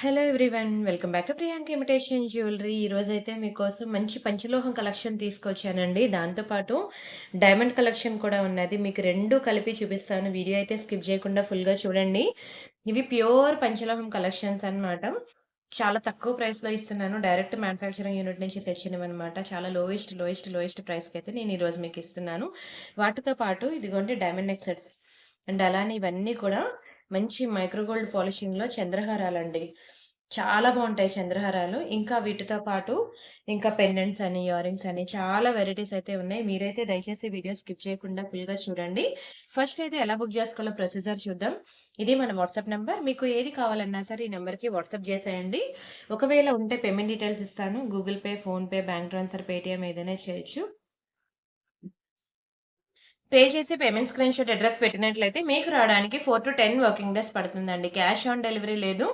Hello everyone. Welcome back to Priyanka imitation jewellery. ఈరోజైతే మీకోసం మంచి పంచలోహం కలెక్షన్ తీసుకొచ్చానండి. దాంతో పాటు డైమండ్ కలెక్షన్ కూడా ఉన్నది. మీకు 2 కలిపి చూపిస్తాను. వీడియో అయితే స్కిప్ చేయకుండా ఫుల్‌గా చూడండి. ఇవి ప్యూర్ పంచలోహం కలెక్షన్స్ అన్నమాట. చాలా తక్కువ ప్రైస్‌లో ఇస్తున్నాను. డైరెక్ట్ మ్యానుఫ్యాక్చరింగ్ యూనిట్ నుంచి తెచ్చినవన్నమాట. చాలా లోయెస్ట్ ప్రైస్‌కైతే నేను ఈరోజు మీకు ఇస్తున్నాను. వాటితో పాటు ఇదిగోండి డైమండ్ నెక్ సెట్ అండ్ అలానే ఇవన్నీ కూడా మంచి మైక్రో గోల్డ్ పాలిషింగ్‌లో చంద్రహారాలండి. చాలా బావుంటాయి చంద్రహారాలు. ఇంకా వీటితో పాటు ఇంకా పెండెంట్స్ అని, ఇయర్ రింగ్స్ అని చాలా వెరైటీస్ అయితే ఉన్నాయి. మీరైతే దయచేసి వీడియో స్కిప్ చేయకుండా ఫుల్‌గా చూడండి. ఫస్ట్ అయితే ఎలా బుక్ చేసుకోవాలో ప్రొసీజర్ చూద్దాం. ఇది మన వాట్సాప్ నంబర్. మీకు ఏది కావాలన్నా సరే ఈ నంబర్‌కి వాట్సాప్ చేసేయండి. ఒకవేళ ఉంటే పేమెంట్ డీటెయిల్స్ ఇస్తాను. Google pay, PhonePe, bank transfer, Paytm ఏదైనా చేయొచ్చు. పే చేసి పేమెంట్ స్క్రీన్‌షాట్ అడ్రెస్ పెట్టినట్లయితే మీకు రావడానికి 4-10 వర్కింగ్ డేస్ పడుతుందండి. క్యాష్ ఆన్ డెలివరీ లేదు.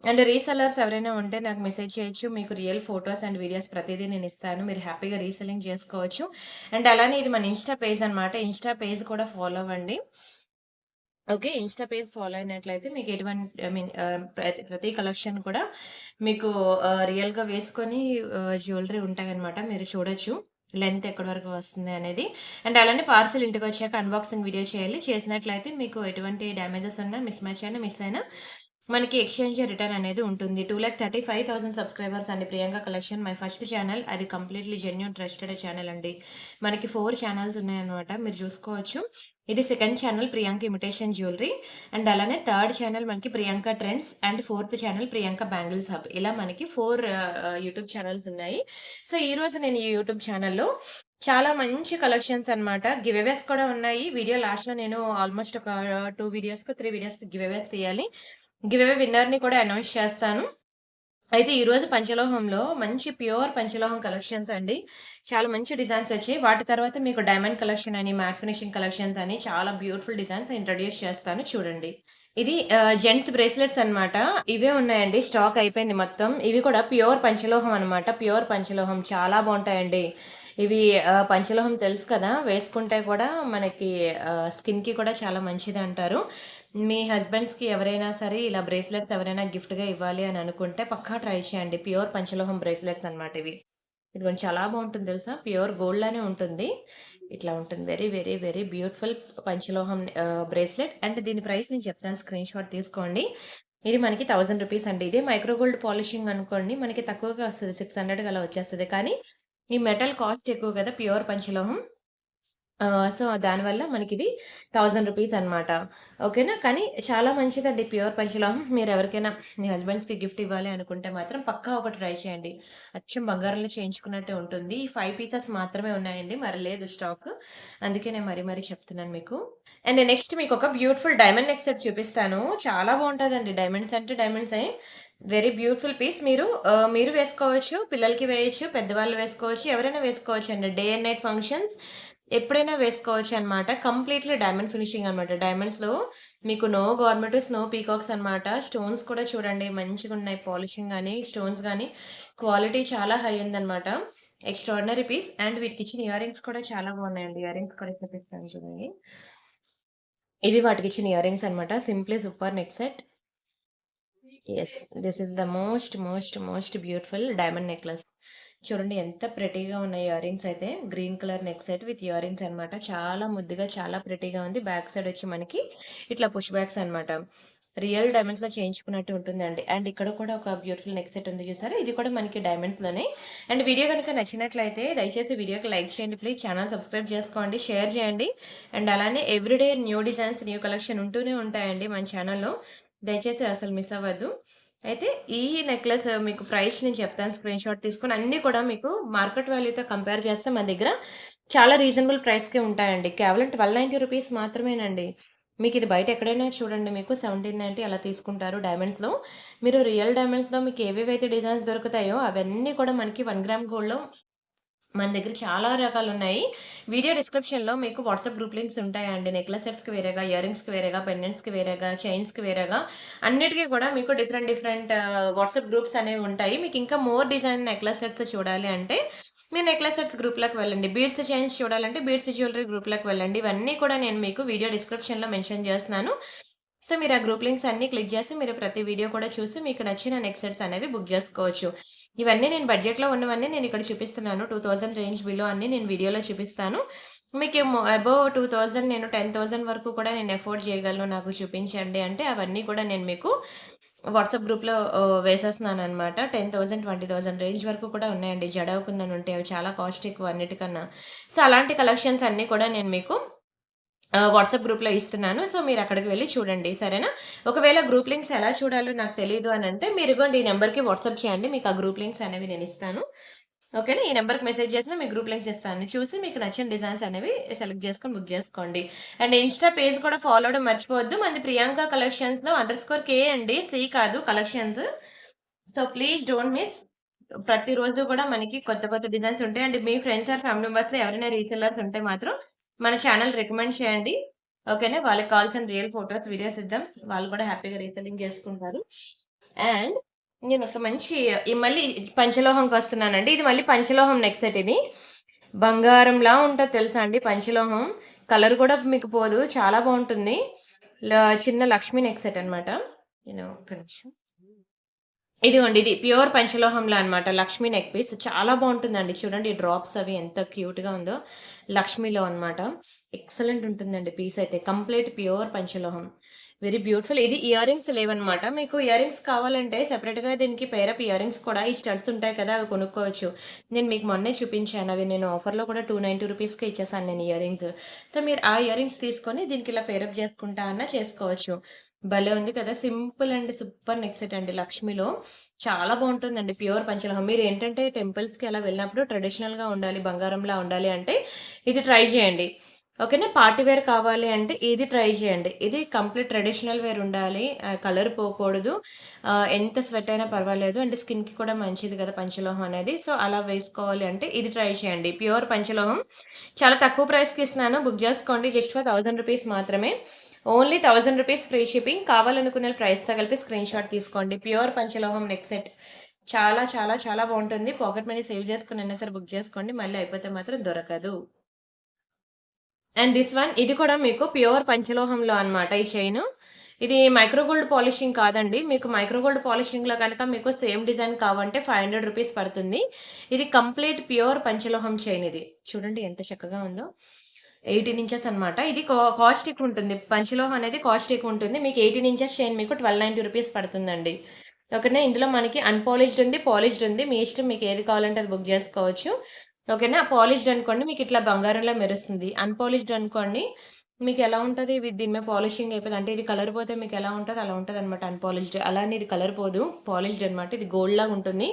అండ్ రీసెల్లర్స్ ఎవరైనా ఉంటే నాకు మెసేజ్ చేయొచ్చు. మీకు రియల్ ఫోటోస్ అండ్ వీడియోస్ ప్రతీదీ నేనిస్తాను. మీరు హ్యాపీగా రీసెల్లింగ్ చేసుకోవచ్చు. అండ్ అలానే ఇది మన ఇన్‌స్టా పేజ్ అన్నమాట. ఇన్‌స్టా పేజ్ కూడా ఫాలో అవ్వండి. ఓకే. ఇన్‌స్టా పేజ్ ఫాలో అయినట్లయితే మీకు ఎటువంటి ప్రతి ప్రతి కలెక్షన్ కూడా మీకు రియల్‌గా వేసుకొని జ్యువెలరీ ఉంటాయన్నమాట. మీరు చూడొచ్చు. లెంత్ ఎక్కడి వరకు వస్తుంది అనేది. అండ్ అలానే పార్సెల్ ఇంటికొచ్చాక అన్బాక్సింగ్ వీడియో చేయాలి. చేసినట్లయితే మీకు ఎటువంటి డ్యామేజెస్ ఉన్నా, మిస్ మ్యాచ్ అయినా, మిస్ అయినా మనకి ఎక్స్‌చేంజ్ రిటర్న్ అనేది ఉంటుంది. 2,35,000 సబ్స్క్రైబర్స్ అండి Priyanka collection. My first channel. అది కంప్లీట్‌లీ జెన్యూన్ ట్రస్టెడ్ ఛానల్ అండి. మనకి 4 ఛానెల్స్ ఉన్నాయన్నమాట. మీరు చూసుకోవచ్చు. ఇది second channel Priyanka imitation jewellery. And అలానే థర్డ్ ఛానల్ మనకి Priyanka trends and fourth channel Priyanka bangles hub. ఇలా మనకి 4 యూట్యూబ్ ఛానెల్స్ ఉన్నాయి. సో, ఈరోజు నేను ఈ యూట్యూబ్ ఛానల్‌లో చాలా మంచి కలెక్షన్స్ అన్నమాట. గివ్ అవేస్ కూడా ఉన్నాయి. వీడియో లాస్ట్‌లో నేను ఆల్‌మోస్ట్ ఒక 2 వీడియోస్‌కో, 3 వీడియోస్‌కి గివ్ అవేస్ తీయాలి. గివ్ అవే విన్నర్‌ని కూడా అనౌన్స్ చేస్తాను. అయితే ఈరోజు పంచలోహంలో మంచి ప్యూర్ పంచలోహం కలెక్షన్స్ అండి. చాలా మంచి డిజైన్స్ వచ్చాయి. వాటి తర్వాత మీకు డైమండ్ కలెక్షన్ అని, మ్యాట్ ఫినిషింగ్ కలెక్షన్స్ అని చాలా బ్యూటిఫుల్ డిజైన్స్ ఇంట్రొడ్యూస్ చేస్తాను చూడండి. ఇది జెంట్స్ బ్రేస్లెట్స్ అన్నమాట. ఇవే ఉన్నాయండి. స్టాక్ అయిపోయింది మొత్తం. ఇవి కూడా ప్యూర్ పంచలోహం అన్నమాట. ప్యూర్ పంచలోహం చాలా బావుంటాయండి. ఇవి పంచలోహం తెలుసు కదా! వేసుకుంటే కూడా మనకి స్కిన్‌కి కూడా చాలా మంచిదంటారు. మీ హస్బెండ్స్‌కి ఎవరైనా సరే ఇలా బ్రేస్లెట్స్ ఎవరైనా గిఫ్ట్‌గా ఇవ్వాలి అని అనుకుంటే పక్కా ట్రై చేయండి. ప్యూర్ పంచలోహం బ్రేస్లెట్స్ అన్నమాట ఇవి. ఇదిగోండి చాలా బావుంటుంది తెలుసా? ప్యూర్ గోల్డ్ లానే ఉంటుంది. ఇట్లా ఉంటుంది. Very beautiful panchaloham bracelet. And దీని ప్రైస్ నేను చెప్తాను స్క్రీన్‌షాట్ తీసుకోండి. ఇది మనకి రూ. 1000 అండి. ఇదే మైక్రో గోల్డ్ పాలిషింగ్ అనుకోండి మనకి తక్కువగా వస్తది. 600 అలా వచ్చేస్తది. కానీ ఈ మెటల్ కాస్ట్ ఎక్కువ కదా! ప్యూర్ పంచలోహం. సో, దానివల్ల మనకిది రూ. 1000 అనమాట. ఓకేనా? కానీ చాలా మంచిదండి ప్యూర్ పంచలోహం. మీరెవరికైనా మీ హస్బెండ్స్‌కి గిఫ్ట్ ఇవ్వాలి అనుకుంటే మాత్రం పక్కా ఒకటి ట్రై చేయండి. అచ్చం బంగారంలో చేయించుకున్నట్టే ఉంటుంది. ఈ 5 పీసెస్ మాత్రమే ఉన్నాయండి. మరి లేదు స్టాక్. అందుకే నేను మరీ చెప్తున్నాను మీకు. అండ్ నెక్స్ట్ మీకొక బ్యూటిఫుల్ డైమండ్ నెక్ సెట్ చూపిస్తాను. చాలా బావుంటదండి. డైమండ్స్ అంటే డైమండ్సే. Very beautiful piece. మీరు వేసుకోవచ్చు, పిల్లలకి వేయొచ్చు, పెద్దవాళ్ళు వేసుకోవచ్చు, ఎవరైనా వేసుకోవచ్చండి. డే అండ్ నైట్ ఫంక్షన్ ఎప్పుడైనా వేసుకోవచ్చనమాట. కంప్లీట్‌లీ డైమండ్ ఫినిషింగ్ అనమాట. డైమండ్స్‌లో మీకు నో గార్మెంట్, స్నో పీకాక్స్ అనమాట. స్టోన్స్ కూడా చూడండి మంచిగున్నాయి. పాలిషింగ్ గాని, స్టోన్స్ గాని క్వాలిటీ చాలా హై ఉందనమాట. Extraordinary piece. అండ్ వీటికిచ్చిన ఇయర్ రింగ్స్ కూడా చాలా బాగున్నాయండి. ఇయర్ రింగ్స్ కూడా చూపిస్తాను చూడండి. ఇవి వాటికిచ్చిన ఇయర్ రింగ్స్ అనమాట. Simply super neck set. Yes. This is the most beautiful diamond necklace. చూడండి ఎంత ప్రెటీగా ఉన్నాయి ఇయర్ రింగ్స్ అయితే. Green colour neck set with earrings అనమాట. చాలా ముద్దుగా, చాలా ప్రెటీగా ఉంది. బ్యాక్ సైడ్ వచ్చి మనకి ఇట్లా పుష్ బ్యాక్స్ అనమాట. రియల్ డైమండ్స్‌లో చేయించుకున్నట్టు ఉంటుందండి. అండ్ ఇక్కడ కూడా ఒక బ్యూటిఫుల్ నెక్ సెట్ ఉంది చూసారా? ఇది కూడా మనకి డైమండ్స్‌లోనే. అండ్ వీడియో గనుక నచ్చినట్లయితే దయచేసి వీడియోకి లైక్ చేయండి ప్లీజ్. ఛానెల్ సబ్స్క్రైబ్ చేసుకోండి. షేర్ చేయండి. అండ్ అలానే everyday new designs, new collection ఉంటూనే ఉంటాయండి మన ఛానెల్‌లో. దయచేసి అసలు మిస్ అవ్వద్దు. అయితే ఈ నెక్లెస్ మీకు ప్రైస్ నేను చెప్తాను స్క్రీన్‌షాట్ తీసుకొని అన్నీ కూడా మీకు మార్కెట్ వాల్యూతో కంపేర్ చేస్తే మన దగ్గర చాలా రీజనబుల్ ప్రైస్‌కే ఉంటాయండి. కేవలం రూ. 1290 మాత్రమేనండి. మీకిది బయట ఎక్కడైనా చూడండి మీకు 1790 అలా తీసుకుంటారు డైమండ్స్‌లో. మీరు రియల్ డైమండ్స్‌లో మీకు ఏవేవైతే డిజైన్స్ దొరుకుతాయో అవన్నీ కూడా మనకి 1 గ్రామ్ గోల్డ్‌లో మన దగ్గర చాలా రకాలున్నాయి. వీడియో డిస్క్రిప్షన్‌లో మీకు వాట్సాప్ గ్రూప్ లింక్స్ ఉంటాయండి. నెక్లెస్ సెట్స్‌కి వేరేగా, ఇయర్ రింగ్స్‌కి వేరేగా, పెండెంట్స్‌కి వేరేగా, చైన్స్‌కి వేరేగా అన్నిటికి కూడా మీకు డిఫరెంట్ వాట్సాప్ గ్రూప్స్ అనేవి ఉంటాయి. మీకు ఇంకా మోర్ డిజైన్ నెక్లెస్ సెట్స్ చూడాలి అంటే మీరు నెక్లెస్ సెట్స్ గ్రూప్‌లోకి వెళ్ళండి. బీడ్స్, చైన్స్ చూడాలంటే బీడ్స్ జ్యువెలరీ గ్రూప్‌లోకి వెళ్ళండి. ఇవన్నీ కూడా నేను మీకు వీడియో డిస్క్రిప్షన్‌లో మెన్షన్ చేస్తున్నాను. సో, మీరు ఆ గ్రూప్ లింక్స్ అన్నీ క్లిక్ చేసి మీరు ప్రతి వీడియో కూడా చూసి మీకు నచ్చిన నెక్ సెట్స్ అనేవి బుక్ చేసుకోవచ్చు. ఇవన్నీ నేను బడ్జెట్‌లో ఉన్నవన్నీ నేనిక్కడ చూపిస్తున్నాను. 2000 రేంజ్ బిలో అన్నీ నేను వీడియోలో చూపిస్తాను. మీకేమో అబోవ్ 2000 నేను 10,000 వరకు కూడా నేను అఫోర్డ్ చేయగలను నాకు చూపించండి అంటే అవన్నీ కూడా నేను మీకు వాట్సాప్ గ్రూప్‌లో వేసేస్తున్నాననమాట. 10,000, 20,000 రేంజ్ వరకు కూడా ఉన్నాయండి. జడావ్ కుందనుంటాయి. అవి చాలా కాస్ట్ ఎక్కువ అన్నిటికన్నా. సో, అలాంటి కలెక్షన్స్ అన్నీ కూడా నేను మీకు వాట్సాప్ గ్రూప్‌లో ఇస్తున్నాను. సో, మీరక్కడికి వెళ్లి చూడండి. సరేనా? ఒకవేళ గ్రూప్ లింక్స్ ఎలా చూడాలో నాకు తెలీదు అనంటే మీరిగోండి ఈ నంబర్‌కి వాట్సాప్ చేయండి. మీకు ఆ గ్రూప్ లింక్స్ అనేవి నేనిస్తాను. ఓకేనా? ఈ నంబర్‌కి మెసేజ్ చేసినా మీకు గ్రూప్ లింక్స్ ఇస్తాను. చూసి మీకు నచ్చిన డిజైన్స్ అనేవి సెలెక్ట్ చేసుకొని బుక్ చేసుకోండి. అండ్ ఇన్‌స్టా పేజ్ కూడా ఫాలో అవ్వడం మర్చిపోవద్దు. మనది ప్రియాంక కలెక్షన్స్‌లో _కే అండి. సి కాదు collections. So, please don't miss. ప్రతిరోజు కూడా మనకి కొత్త కొత్త డిజైన్స్ ఉంటాయి. అండ్ మీ ఫ్రెండ్స్ ఆర్ ఫ్యామిలీ మెంబర్స్‌లో ఎవరైనా రీసెల్లర్స్ ఉంటే మాత్రం మన ఛానెల్ రికమెండ్ చేయండి. ఓకేనా? వాళ్ళకి కావాల్సిన రియల్ ఫోటోస్, వీడియోస్ ఇద్దాం. వాళ్ళు కూడా హ్యాపీగా రీసెల్లింగ్ చేసుకుంటారు. అండ్ నేనొక మంచి మళ్ళీ పంచలోహంకొస్తున్నానండి. ఇది మళ్ళీ పంచలోహం నెక్ సెట్ ఇది. బంగారంలా ఉంటది తెలుసా అండి పంచలోహం. కలర్ కూడా మీకు పోదు. చాలా బావుంటుంది. ల చిన్న లక్ష్మీ నెక్ సెట్ అన్నమాట. ఒక్క నిమిషం. ఇదిగోండి ఇది ప్యూర్ పంచలోహంలో అన్నమాట. లక్ష్మీ నెక్ పీస్ చాలా బావుంటుందండి. చూడండి ఈ డ్రాప్స్ అవి ఎంత క్యూట్‌గా ఉందో. లక్ష్మీలో అన్నమాట. ఎక్సలెంట్ ఉంటుందండి పీస్ అయితే. Complete pure panchaloham. Very beautiful. ఇది ఇయర్ రింగ్స్ లేవన్నమాట. మీకు ఇయర్ రింగ్స్ కావాలంటే సెపరేట్‌గా దీనికి పెయిర్ ఇయర్ రింగ్స్ కూడా ఈ స్టడ్స్ ఉంటాయి కదా! అవి కొనుక్కోవచ్చు. నేను మీకు మొన్నే చూపించాను. అవి నేను ఆఫర్‌లో కూడా 290 రూపీస్‌కే ఇచ్చేసాను నేను ఇయర్ రింగ్స్. సో, మీరు ఆ ఇయర్ రింగ్స్ తీసుకొని దీనికి ఇలా పెయిర్ చేసుకుంటా అన్నా చేసుకోవచ్చు. భలే ఉంది కదా! Simple and super neck set అండి లక్ష్మిలో. చాలా బావుంటుందండి. ప్యూర్ పంచలోహం. మీరేంటంటే టెంపుల్స్‌కి అలా వెళ్ళినప్పుడు ట్రెడిషనల్‌గా ఉండాలి, బంగారంలా ఉండాలి అంటే ఇది ట్రై చేయండి. ఓకేనా? పార్టీ వేర్ కావాలి అంటే ఇది ట్రై చేయండి. ఇది కంప్లీట్ ట్రెడిషనల్ వేర్ ఉండాలి. కలర్ పోకూడదు. ఎంత స్వెట్ అయినా పర్వాలేదు. అంటే స్కిన్‌కి కూడా మంచిది కదా! పంచలోహం అనేది. సో, అలా వేసుకోవాలి అంటే ఇది ట్రై చేయండి. ప్యూర్ పంచలోహం. చాలా తక్కువ ప్రైస్‌కి ఇస్తున్నాను. బుక్ చేసుకోండి. జస్ట్ ఫర్ 1000 రూపీస్ మాత్రమే. Only 1000 rupees free shipping. కావాలనుకున్న ప్రైస్‌తో కలిపి స్క్రీన్‌షాట్ తీసుకోండి. Pure panchaloham neck set. చాలా చాలా చాలా బావుంటుంది. పాకెట్ మనీ సేవ్ చేసుకొనైనా సరే బుక్ చేసుకోండి. మళ్ళీ అయిపోతే మాత్రం దొరకదు. అండ్ దిస్ వన్ ఇది కూడా మీకు ప్యూర్ పంచలోహంలో అన్నమాట ఈ చైను. ఇది మైక్రో గోల్డ్ పాలిషింగ్ కాదండి. మీకు మైక్రో గోల్డ్ పాలిషింగ్‌లో గనక మీకు సేమ్ డిజైన్ కావాలంటే 500 రూపీస్ పడుతుంది. ఇది కంప్లీట్ ప్యూర్ పంచలోహం చైన్ ఇది. చూడండి ఎంత చక్కగా ఉందో. 18 ఇంచెస్ అన్నమాట. ఇది కాస్ట్ ఎక్కువుంటుంది. పంచలోహం అనేది కాస్ట్ ఎక్కువుంటుంది. మీకు 18 ఇంచెస్ చైన్ మీకు 1290 రూపీస్ పడుతుందండి. ఓకేనా? ఇందులో మనకి అన్‌పాలిష్డ్ ఉంది, పాలిష్డ్ ఉంది. మీ ఇష్టం మీకు ఏది కావాలంటే అది బుక్ జేసుకోవచ్చు. ఓకేనా? పాలిష్డ్ అనుకోండి మీకిట్లా బంగారంలా మెరుస్తుంది. అన్‌పాలిష్డ్ అనుకోండి మీకెలా ఉంటది దీని మీద పాలిషింగ్ అయిపోయింది. అంటే ఇది కలర్ పోతే మీకెలా ఉంటదో అలా ఉంటదనమాట అన్‌పాలిష్డ్. అలా అని ఇది కలర్ పోదు. పాలిష్డ్ అనమాట. ఇది గోల్డ్‌లాగా ఉంటుంది.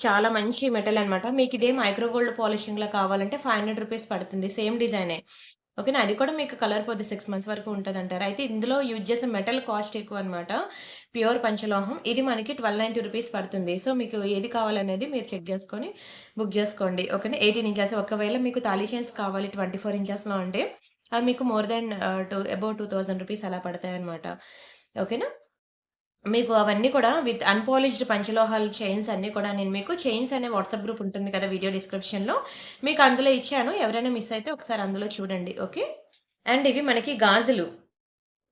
చాలా మంచి మెటల్ అనమాట. మీకిదే మైక్రో గోల్డ్ పాలిషింగ్‌లో కావాలంటే 500 రూపీస్ పడుతుంది. సేమ్ డిజైనే. ఓకేనా? అది కూడా మీకు కలర్ పోద్ది 6 మంత్స్ వరకు ఉంటదంటారు. అయితే ఇందులో యూజ్ చేసే మెటల్ కాస్ట్ ఎక్కువనమాట. ప్యూర్ పంచలోహం. ఇది మనకి 1290 రూపీస్ పడుతుంది. సో, మీకు ఏది కావాలనేది మీరు చెక్ చేసుకొని బుక్ జేసుకోండి. ఓకేనా? 18 ఇంచెస్ ఒకవేళ మీకు తాళీ చైన్స్ కావాలి 24 ఇంచెస్‌లో అంటే అవి మీకు మోర్ దాన్ అబౌవ్ 2000 రూపీస్ అలా పడతాయన్నమాట. ఓకేనా? మీకు అవన్నీ కూడా విత్ అన్‌పాలిష్డ్ పంచలోహాల చైన్స్ అన్నీ కూడా నేను మీకు చైన్స్ అనే వాట్సాప్ గ్రూప్ ఉంటుంది కదా! వీడియో డిస్క్రిప్షన్‌లో. మీకు అందులో ఇచ్చాను. ఎవరైనా మిస్ అయితే ఒకసారి అందులో చూడండి. ఓకే. అండ్ ఇవి మనకి గాజులు.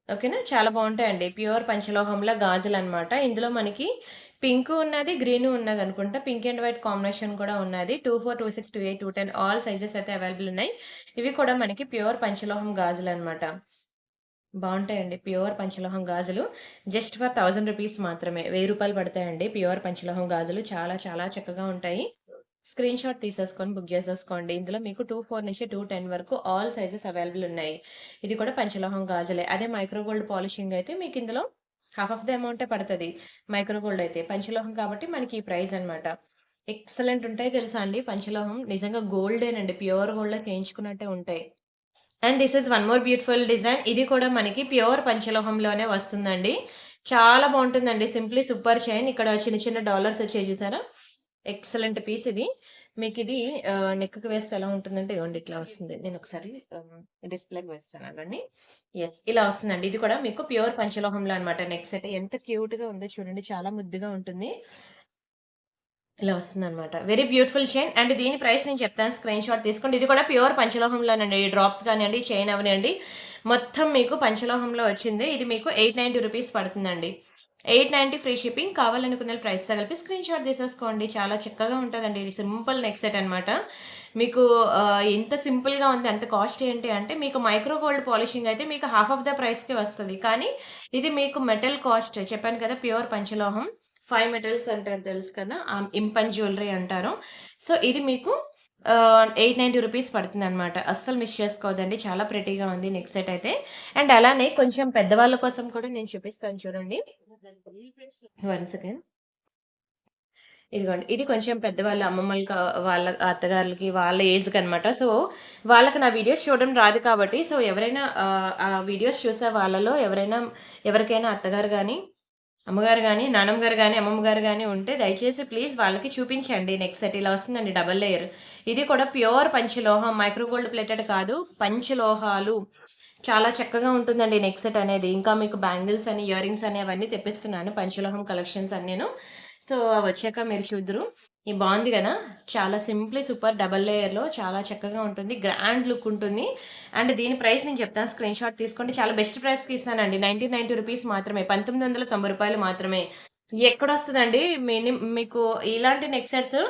ఓకేనా? చాలా బావుంటాయండి. ప్యూర్ పంచలోహంలో గాజులనమాట. ఇందులో మనకి పింకు ఉన్నది, గ్రీను ఉన్నదనుకుంటా. పింక్ అండ్ వైట్ కాంబినేషన్ కూడా ఉన్నది. 24, 26, 28, 210 ఆల్ సైజెస్ అయితే అవైలబుల్ ఉన్నాయి. ఇవి కూడా మనకి ప్యూర్ పంచలోహం గాజులనమాట. బావుంటాయండి. ప్యూర్ పంచలోహం గాజులు. జస్ట్ ఫర్ 1000 రూపీస్ మాత్రమే. రూ. 1000 పడతాయండి. ప్యూర్ పంచలోహం గాజులు చాలా చాలా చక్కగా ఉంటాయి. స్క్రీన్‌షాట్ తీసేసుకొని బుక్ చేసేసుకోండి. ఇందులో మీకు 24 నుంచి 210 వరకు ఆల్ సైజెస్ అవైలబుల్ ఉన్నాయి. ఇది కూడా పంచలోహం గాజులే. అదే మైక్రో గోల్డ్ పాలిషింగ్ అయితే మీకిందులో హాఫ్ ఆఫ్ ది అమౌంటే పడతది. మైక్రో గోల్డ్ అయితే. పంచలోహం కాబట్టి మనకి ఈ ప్రైస్ అన్నమాట. ఎక్సలెంట్ ఉంటాయి తెలుసా అండి పంచలోహం. నిజంగా గోల్డేనండి. ప్యూర్ గోల్డ్‌లో చేయించుకున్నట్టే ఉంటాయి. And this is one more beautiful design. ఇది కూడా మనకి ప్యూర్ పంచలోహంలోనే వస్తుందండి. చాలా బావుంటుందండి. Simply super chain. ఇక్కడ చిన్న చిన్న డాలర్స్ వచ్చాయి చూసారా? ఎక్సలెంట్ పీస్ ఇది. మీకిది నెక్‌కి వేస్తే ఎలా ఉంటుందంటే ఇగోండి ఇట్లా వస్తుంది. నేనొకసారి డిస్‌ప్లేకి వేస్తాను ఆగండి. యెస్. ఇలా వస్తుందండి. ఇది కూడా మీకు ప్యూర్ పంచలోహంలో అన్నమాట నెక్ సెట్. ఎంత క్యూట్‌గా ఉందో చూడండి. చాలా ముద్దుగా ఉంటుంది. ఇలా వస్తుందనమాట. వెరీ బ్యూటిఫుల్ చైన్ అండ్ దీని ప్రైస్ నేను చెప్తాను స్క్రీన్‌షాట్ తీసుకోండి. ఇది కూడా ప్యూర్ పంచలోహంలోనండి. ఈ డ్రాప్స్ కానియండి, చైన్ అవ్వనియండి, మొత్తం మీకు పంచలోహంలో వచ్చింది. ఇది మీకు రూ. 890 పడుతుందండి. 890 ఫ్రీ షిప్పింగ్. కావాలనుకున్న ప్రైస్‌తో కలిపి స్క్రీన్‌షాట్ తీసేసుకోండి. చాలా చక్కగా ఉంటదండి. ఇది సింపుల్ నెక్ సెట్ అనమాట. మీకు ఎంత సింపుల్‌గా ఉంది, అంత కాస్ట్ ఏంటి అంటే మీకు మైక్రో గోల్డ్ పాలిషింగ్ అయితే మీకు హాఫ్ ఆఫ్ ద ప్రైస్‌కే వస్తది. కానీ ఇది మీకు మెటల్ కాస్ట్ చెప్పాను కదా! ప్యూర్ పంచలోహం. 5 మెటల్స్ అంటారు తెలుసు కదా! ఇంపన్ జ్యువెలరీ అంటారు. సో, ఇది మీకు రూ. 890 పడుతుందనమాట. అస్సలు మిస్ చేసుకోవద్దండి. చాలా ప్రెటీగా ఉంది నెక్ సెట్ అయితే. అండ్ అలానే కొంచెం పెద్దవాళ్ళ కోసం కూడా నేను చూపిస్తాను చూడండి. 1 సెకండ్. ఇదిగోండి. ఇది కొంచెం పెద్దవాళ్ళ అమ్మమ్మలకి వాళ్ళ అత్తగారులకి వాళ్ళ ఏజ్‌కనమాట. సో, వాళ్ళకి నా వీడియోస్ చూడడం రాదు కాబట్టి సో, ఎవరైనా ఆ వీడియోస్ చూసే వాళ్ళలో ఎవరికైనా అత్తగారు గాని, అమ్మగారు గాని, నానమ్మ గారు గాని, అమ్మమ్మ గారు గాని ఉంటే దయచేసి ప్లీజ్ వాళ్ళకి చూపించండి నెక్ సెట్. ఇలా వస్తుందండి డబుల్ లేయర్. ఇది కూడా ప్యూర్ పంచలోహం. మైక్రో గోల్డ్ ప్లేటెడ్ కాదు. పంచలోహాలు. చాలా చక్కగా ఉంటుందండి నెక్ సెట్ అనేది. ఇంకా మీకు బ్యాంగిల్స్ అని, ఇయర్ రింగ్స్ అని అవన్నీ తెప్పిస్తున్నాను. పంచలోహం కలెక్షన్స్ అన్నీను. సో, అవొచ్చాక మీరు చూద్దురు. ఇది బావుంది గదా! చాలా సింప్లీ సూపర్ డబుల్ లేయర్‌లో చాలా చక్కగా ఉంటుంది. గ్రాండ్ లుక్ ఉంటుంది. అండ్ దీని ప్రైస్ నేను చెప్తాను స్క్రీన్‌షాట్ తీసుకోండి. చాలా బెస్ట్ ప్రైస్‌కి ఇస్తానండి. రూ. 1990 మాత్రమే. రూ. 1990 మాత్రమే. ఎక్కడొస్తదండి మీకు ఇలాంటి నెక్ సెట్స్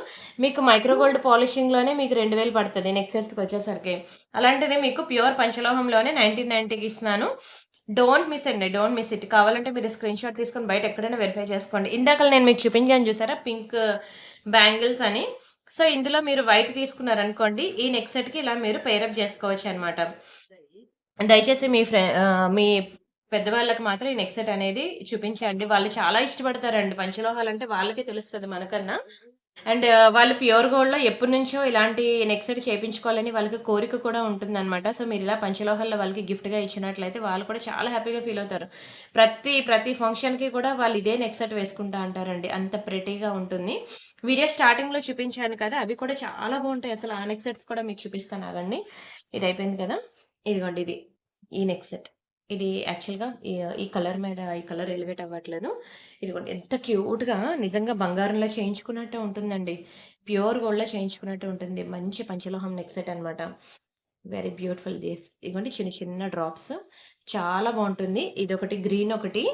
మీకు మైక్రో గోల్డ్ పాలిషింగ్‌లోనే మీకు 2000 పడతది నెక్ సెట్స్‌కొచ్చేసరికి. అలాంటిది మీకు ప్యూర్ పంచలోహంలోనే 1990కి ఇస్తున్నాను. డోంట్ మిస్ అండి. Don't miss it. కావాలంటే మీరు స్క్రీన్‌షాట్ తీసుకొని బయట ఎక్కడైనా వెరిఫై చేసుకోండి. ఇందాకల నేను మీకు చూపించాను చూసారా పింక్ బ్యాంగిల్స్ అని. సో, ఇందులో మీరు వైట్ తీసుకున్నారనుకోండి, ఈ నెక్ సెట్‌కి ఇలా మీరు పెయిరప్ చేసుకోవచ్చనమాట. దయచేసి మీ పెద్దవాళ్ళకి మాత్రం ఈ నెక్ సెట్ అనేది చూపించండి. వాళ్ళు చాలా ఇష్టపడతారండి. పంచలోహాలంటే వాళ్ళకే తెలుస్తది మనకన్నా. అండ్ వాళ్ళు ప్యూర్ గోల్డ్‌లో ఎప్పటినుంచో ఇలాంటి నెక్ సెట్ చేపించుకోవాలని వాళ్ళకి కోరిక కూడా ఉంటుందనమాట. సో, మీరిలా పంచలోహాల్లో వాళ్ళకి గిఫ్ట్‌గా ఇచ్చినట్లయితే వాళ్ళు కూడా చాలా హ్యాపీగా ఫీల్ అవుతారు. ప్రతి ఫంక్షన్‌కి కూడా వాళ్ళు ఇదే నెక్ సెట్ వేసుకుంటా అంటారండి. అంత ప్రెటీగా ఉంటుంది. వీడియో స్టార్టింగ్‌లో చూపించాను కదా! అవి కూడా చాలా బావుంటాయి అసలు. ఆ నెక్ సెట్స్ కూడా మీకు చూపిస్తాను ఆగండి. ఇది అయిపోయింది కదా! ఇదిగోండి ఇది. ఈ నెక్ సెట్. ఇది యాక్చువల్‌గా ఈ కలర్ మీద ఈ కలర్ ఎలివేట్ అవ్వట్లేదు. ఇదిగోండి ఎంత క్యూట్‌గా నిజంగా బంగారంలో చేయించుకున్నట్టే ఉంటుందండి. ప్యూర్ గోల్డ్‌లో చేయించుకున్నట్టు ఉంటుంది. మంచి పంచలోహం నెక్ సెట్ అనమాట. Very beautiful this. ఇదిగోండి చిన్న చిన్న డ్రాప్స్. చాలా బావుంటుంది. ఇదొకటి గ్రీన్ ఒకటి,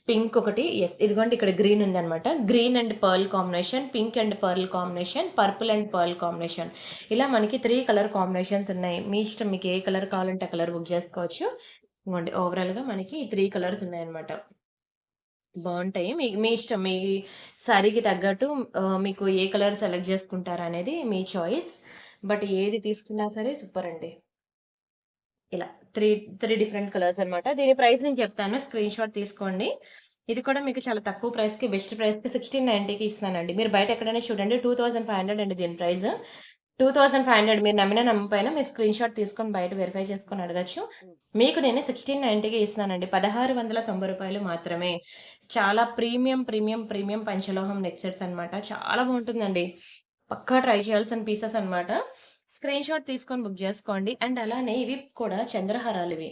పింక్ ఒకటి ఇదిగోండి ఇక్కడ గ్రీన్ ఉందనమాట. Green and pearl combination, pink and pearl combination, purple and pearl combination. ఇలా మనకి 3 కలర్ కాంబినేషన్స్ ఉన్నాయి. మీ ఇష్టం మీకు ఏ కలర్ కావాలంటే ఆ కలర్ బుక్ చేసుకోవచ్చు. ఇదిగోండి ఓవరాల్‌గా మనకి 3 కలర్స్ ఉన్నాయన్నమాట. బావుంటాయి. మీ మీ ఇష్టం. మీ శారీకి తగ్గట్టు మీకు ఏ కలర్ సెలెక్ట్ చేసుకుంటారనేది మీ చాయిస్. బట్ ఏది తీసుకున్నా సరే సూపరండి. ఇలా 3 డిఫరెంట్ కలర్స్ అన్నమాట. దీని ప్రైస్ నేను చెప్తాను. స్క్రీన్‌షాట్ తీసుకోండి. ఇది కూడా మీకు చాలా తక్కువ ప్రైస్‌కి, బెస్ట్ ప్రైస్‌కి 1690కి ఇస్తున్నానండి. మీరు బయట ఎక్కడైనా చూడండి 2500 అండి దీని ప్రైస్. 2500 మీరు నమ్మినా నమ్మకపోయినా మీరు స్క్రీన్‌షాట్ తీసుకొని బయట వెరిఫై చేసుకొని అడగొచ్చు. మీకు నేను 1690కి ఇస్తున్నానండి. రూ. 1690 మాత్రమే. చాలా ప్రీమియం పంచలోహం నెక్ సెట్స్ అన్నమాట. చాలా బావుంటుందండి. పక్కా ట్రై చేయాల్సిన పీసెస్ అన్నమాట. స్క్రీన్‌షాట్ తీసుకొని బుక్ జేసుకోండి. అండ్ అలానే ఇవి కూడా చంద్రహారాలివి.